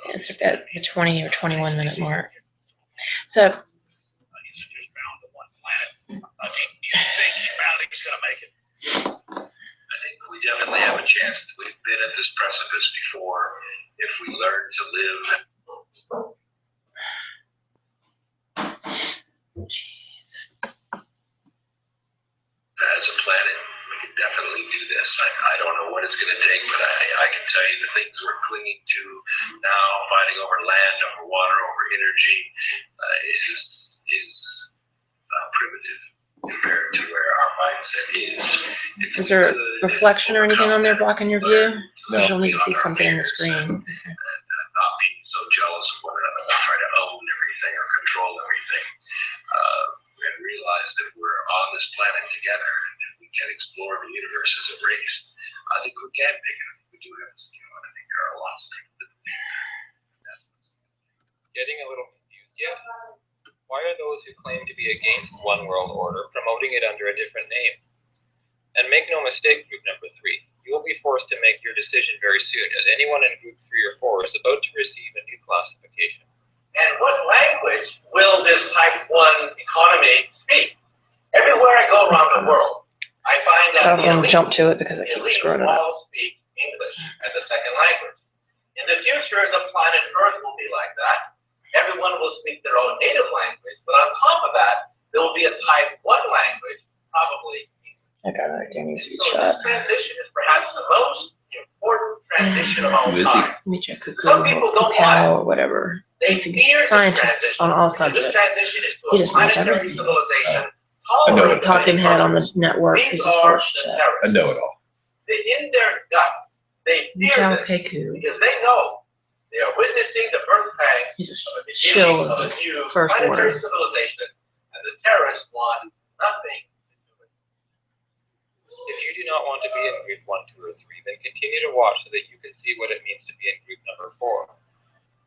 It's at the 20 or 21 minute mark. So, Do you think humanity's going to make it? I think we definitely have a chance. We've been at this precipice before. If we learn to live as a planet, we can definitely what it's going to take, but I can tell you the things we're clinging to now, fighting over land, over water, over energy, is primitive compared to where our mindset is. Is there reflection or anything on there blocking your view? No. You'll need to see something on the screen. Okay. And not being so jealous of one another, not trying to own everything or control everything. And realize that we're on this planet together, and if we can explore the universe as a race, I think we can make it. I think we do have a skill, and I think there are lots of people that do. That's what's Getting a little confused yet? Why are those who claim to be against one world order promoting it under a different name? And make no mistake, group number 3, you will be forced to make your decision very soon, as anyone in group 3 or 4 is about to receive a new classification. And what language will this type 1 economy speak? Everywhere I go around the world, I find that I don't want to jump to it because it the keeps elites screwing it up. all speak English as a second language. In the future, the planet Earth will be like that. Everyone will speak their own native language, but on top of that, there will be a type 1 language, probably English. I got it right there. Needs to be So shut. this transition is perhaps the most important transition of all Who is he? time. Let me check Cuckoo Some people or don't Cacao or whatever. They He's fear a this scientist transition on all because this subjects. transition is to He a just knows planetary everything. civilization. I know tolerant it. of Talking any head on the others. network. These He's just full are of the shit. I terrorists. know it all. In their gut, they fear Cacao this Cuckoo. because they know they are witnessing the birth pangs He's a of a shill beginning of of a the new first planetary order. civilization, and the terrorists want nothing to do with it. If you do not want to be in group 1, 2, or 3, then continue to watch so that you can see what it means to be in group number 4.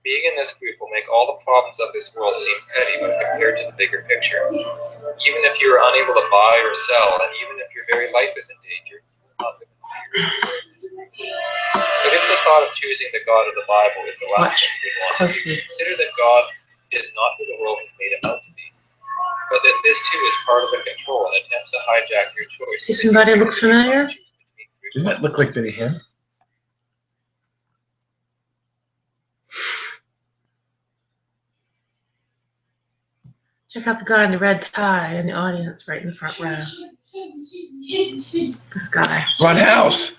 Being in this group will make all the problems of this world seem petty when compared to the bigger picture. Even if you are unable to buy or sell, and even if your very life is in danger, you will not live in fear. But if the thought of choosing the God of the Bible is the last Watch thing you would want, closely. consider that God is not who the world has made him out to be, but that this too is part of a control and attempts to hijack your choice. Does somebody look familiar? Doesn't that look like Benny Hinn? Check out the guy in the red tie in the audience right in the front row. This guy. Fun house.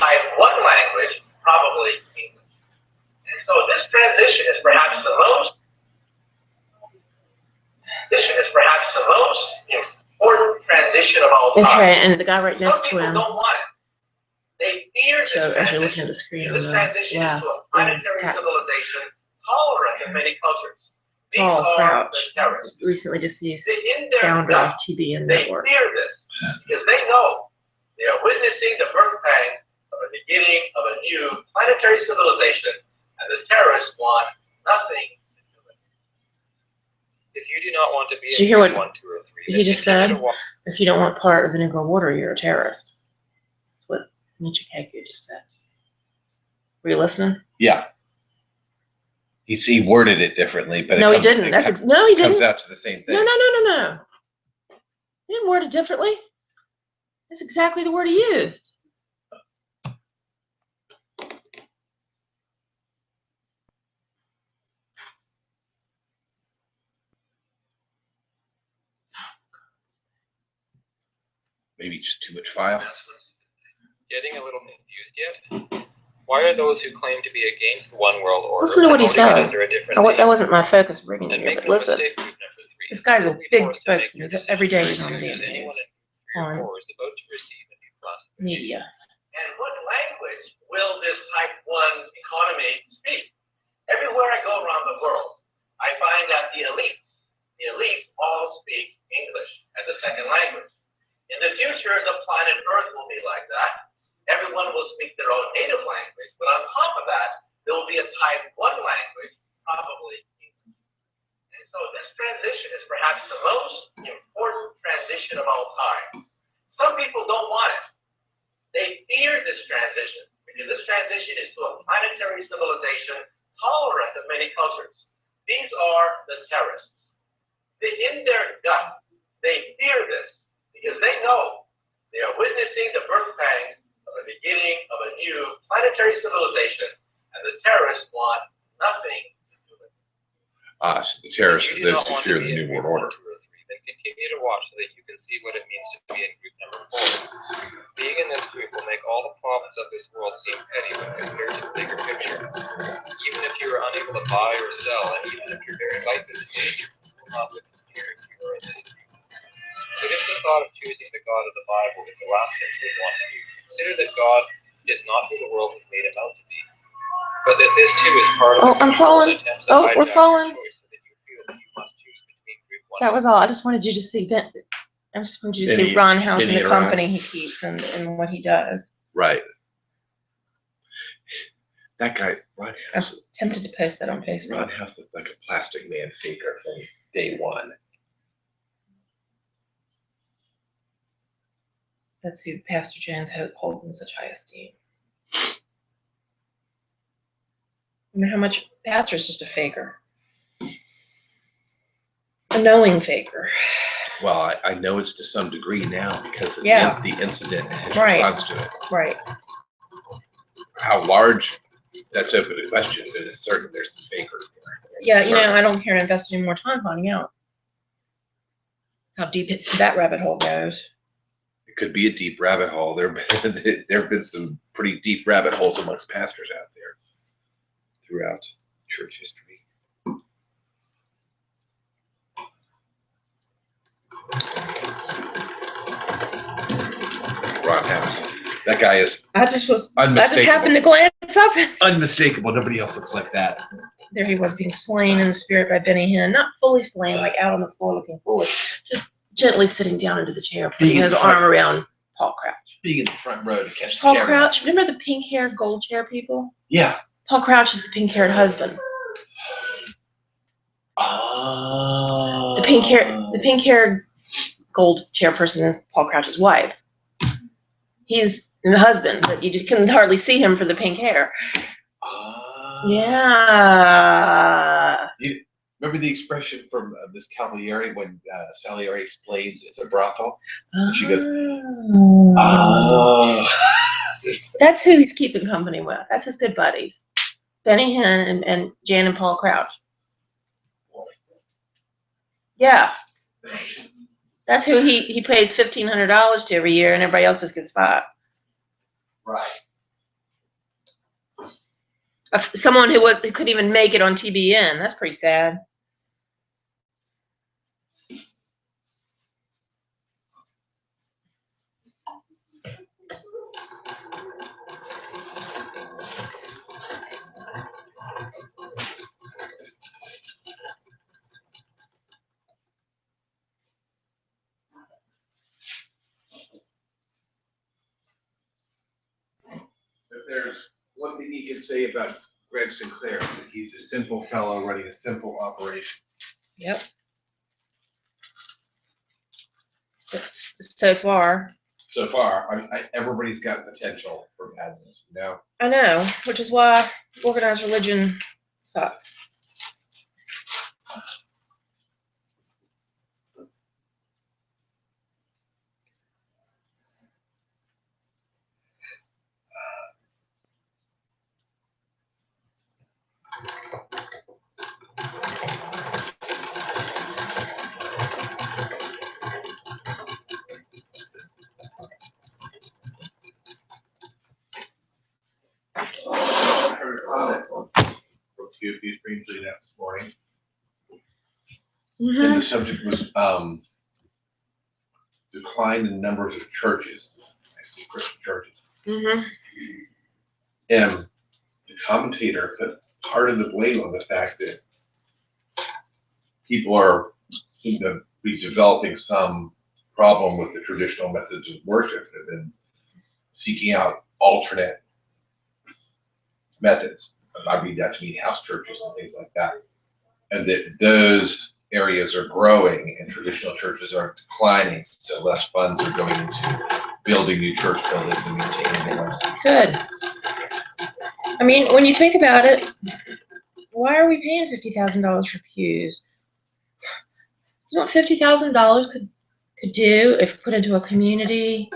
Type 1 language, probably English. And so this transition is perhaps the most important transition of all time. Okay, and the guy right Some next to people him. don't want it. They fear this So as you're looking transition at the screen because on this the transition is left, to a is planetary civilization tolerant of many cultures. These Paul are Crouch, the terrorists. recently deceased In their founder of gut, TBN they Network. fear this because they know they are witnessing the birth pangs of the beginning of a new planetary civilization, and the terrorists want nothing to do with it. If you do not want to be Did you in hear group what 1, 2, or 3, he then just continue said? to watch. If you don't want part of the Negro Order, you're a terrorist. That's what Michikaku just said. Were you listening? Yeah. He worded it differently, but No, it he comes, didn't. it No, he comes didn't. out to the same thing. No. He didn't word it differently. That's exactly the word he used. Maybe just too much file. Getting a little confused yet? Why are those who claim to be against the one world order Listen to what he promoting it says. under a different That name? wasn't my focus bringing And it here, make but no listen. mistake, group number 3, This guy's a you'll be big forced to make spokesman. your He's- decision every day very he's on soon, the as damn anyone news. in 3 or On 4 is about to receive a new classification. media. And what language will this type 1 economy speak? Everywhere I go around the world, I find that the elites all speak English as a second language. In the future, the planet Earth will be like that. Everyone will speak their own native language, but on top of that, there will be a type 1 language, probably English. And so this transition is perhaps the most important transition of all time. Some people don't want it. They fear this transition because this transition is to a planetary civilization tolerant of many cultures. These are the terrorists. In their gut, they fear this because they know they are witnessing the birth pangs of the beginning of a new planetary civilization, and the terrorists want nothing to do with it. The terrorists, You do those not who want fear to the be in New group World 1, Order. 2, or 3, then continue to watch so that you can see what it means to be in group number 4. Being in this group will make all the problems of this world seem petty when compared to the bigger picture. Even if you are unable to buy or sell, and even if your very life is in danger, you will not live in fear if you are in this group. But if the thought of choosing the God of the Bible is the last thing you would want to do, consider that God is not who the world has made him out to be, but that this too is part of Oh, I'm falling. Oh, we're falling. That was all. I just wanted you to see that. I just wanted you to see Ron House and the company he keeps and what he does. Right. That guy, Ron House. I'm tempted to post that on Facebook. Ron House looked like a Plastic Man faker from day one. That's who Pastor Jones holds in such high esteem. I wonder how much Pastor's just a faker. A knowing faker. Well, I know it's to some degree now because of the incident and his Right. response to it. Right. How large, that's open to question, but it's certain there's some fakers there. Yeah, you know, I don't care to invest any more time finding out how deep that rabbit hole goes. It could be a deep rabbit hole. There have been some pretty deep rabbit holes amongst pastors out there throughout church history. Ron House. That guy is unmistakable. I just happened to glance up. Unmistakable. Nobody else looks like that. There he was being slain in the spirit by Benny Hinn. Not fully slain, like out on the floor looking foolish. Just gently sitting down into the chair, putting his arm around Paul Crouch. Being in the front row to catch Paul Crouch, remember the pink-haired gold chair people? Yeah. Paul Crouch is the pink-haired husband. Oh. The pink-haired gold chair person is Paul Crouch's wife. He's the husband, but you just couldn't hardly see him for the pink hair. Yeah. You remember the expression from Miss Cavalieri when Salieri explains it's a brothel? And she goes, oh. That's who he's keeping company with. That's his good buddies. Benny Hinn and Jan and Paul Crouch. Yeah. That's who he pays $1,500 to every year, and everybody else just gets $5. Right. Someone who couldn't even make it on TBN. That's pretty sad. If there's one thing you can say about Greg Sinclair, that he's a simple fellow running a simple operation. Yep. So far. So far, everybody's got potential for badness, you know? I know, which is why organized religion sucks. I heard a comment from TOP Strangely this morning. Mm-hmm. And the subject was decline in numbers of churches, Christian churches. Mm-hmm. And the commentator put part of the blame on the fact that people seem to be developing some problem with the traditional methods of worship and then seeking out alternate methods. I mean, that to mean house churches and things like that. And that those areas are growing and traditional churches are declining, so less funds are going into building new church buildings and maintaining the ones. Good. I mean, when you think about it, why are we paying $50,000 for pews? You know what $50,000 could do if put into a community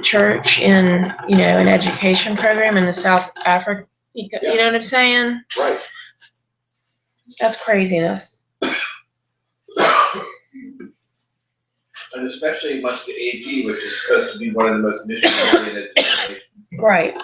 church in, you know, an education program in the South Africa? You know what I'm saying? Right. That's craziness. And especially amongst the AT, which is supposed to be one of the most mission-oriented denominations. Right.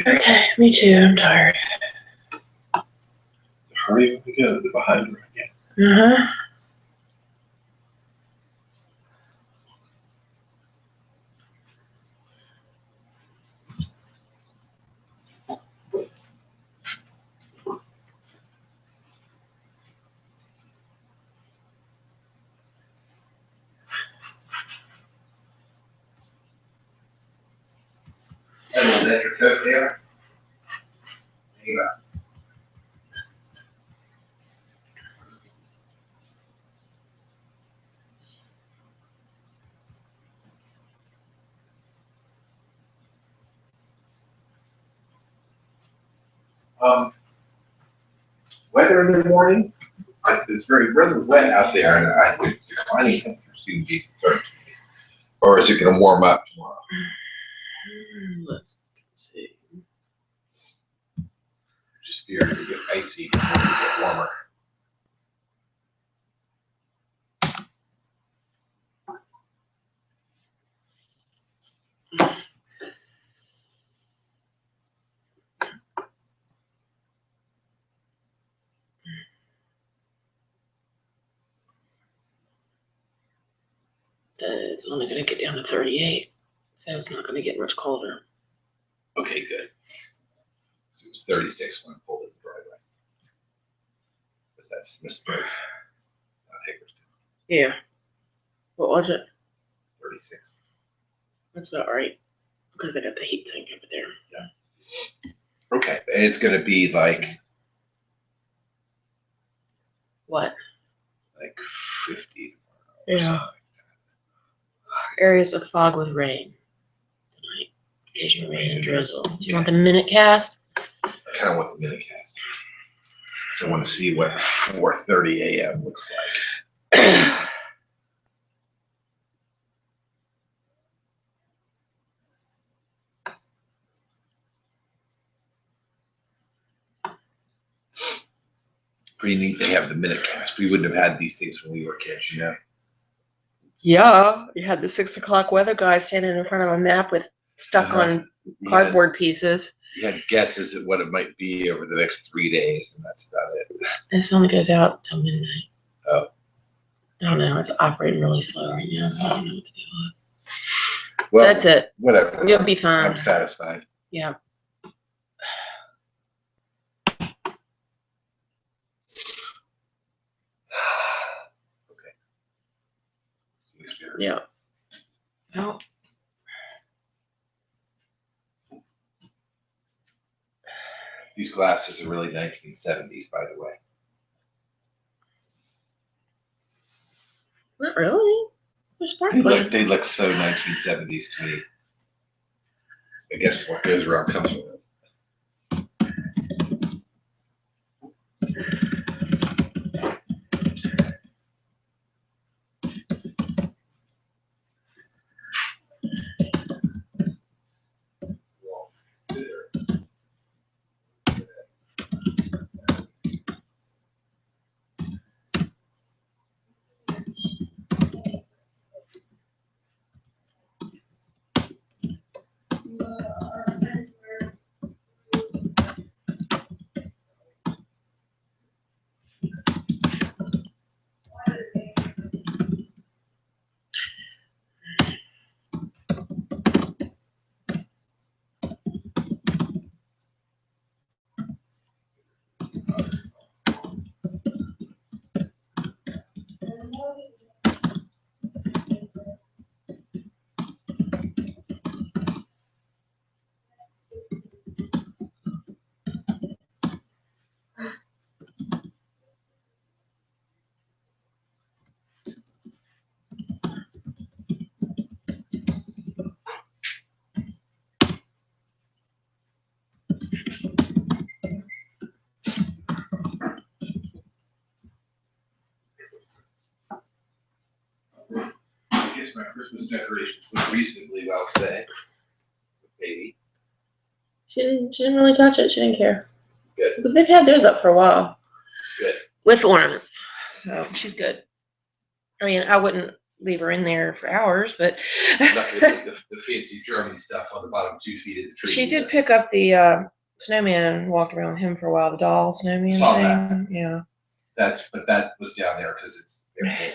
Okay, me too. I'm tired. Hurry up and go. They're behind her again. Uh-huh. And let your coat there. There you go. Weather in the morning, it's very rather wet out there, and I think declining temperatures seem to be concerned. Or is it going to warm up tomorrow? Let's see. I just fear it'll get icy before it get warmer. It's only going to get down to 38, so it's not going to get much colder. Okay, good. So it was 36 when I pulled in the driveway. But that's Missburg, not Hagerstown. Yeah. What was it? 36. That's about right, because they got the heat sink over there. Yeah. Okay, and it's going to be like What? 50. Yeah. Areas of fog with rain tonight. Occasional rain and drizzle. Do you want the minute cast? I kind of want the minute cast. So I want to see what 4:30 a.m. looks like. Pretty neat they have the minute cast. We wouldn't have had these things when we were kids, you know. Yeah, you had the 6 o'clock weather guy standing in front of a map with stuck on cardboard pieces. You had guesses at what it might be over the next 3 days, and that's about it. This only goes out till midnight. Oh. I don't know. It's operating really slow right now. I don't know what to do. Well, That's it. Whatever. You'll be fine. I'm satisfied. Yeah. Okay. Yeah. Well, these glasses are really 1970s, by the way. not really. They're sparkling. They look so 1970s to me. I guess what goes around comes around. guess my Christmas decorations went reasonably well today. Baby. She didn't really touch it. She didn't care. Good. But they've had theirs up for a while. Good. With ornaments. So she's good. I mean, I wouldn't leave her in there for hours, but I'm not gonna put the fancy German stuff on the bottom 2 feet of the tree. she did pick up the snowman and walked around with him for a while, the doll snowman Saw thing. Yeah. But that was down there because it's their hand.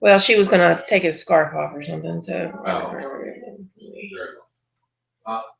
Well, she was gonna take his scarf off or something, so. Oh. Very well.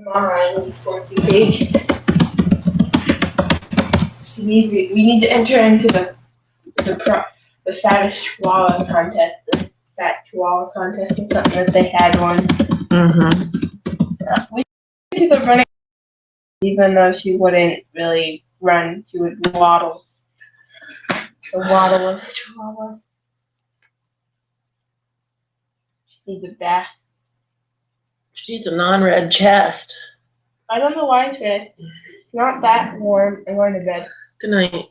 Mine for the page. We need to enter into the fattest chihuahua contest, the fat chihuahua contest or something that they had one. We went to the running, even though she wouldn't really run, she would waddle. The waddle of chihuahuas. She needs a bath. She needs a non-red chest. I don't know why it's red. It's not that warm. I'm going to bed. Good night.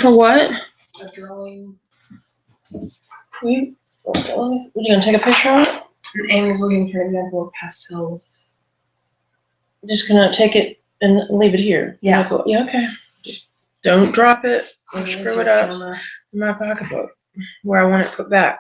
For what? A drawing. What are you gonna take a picture of it? Amy's looking for an example of pastels. Just gonna take it and leave it here. Yeah. Yeah, okay. Just don't drop it or Where's screw your it up camera? in my pocketbook where I want it put back.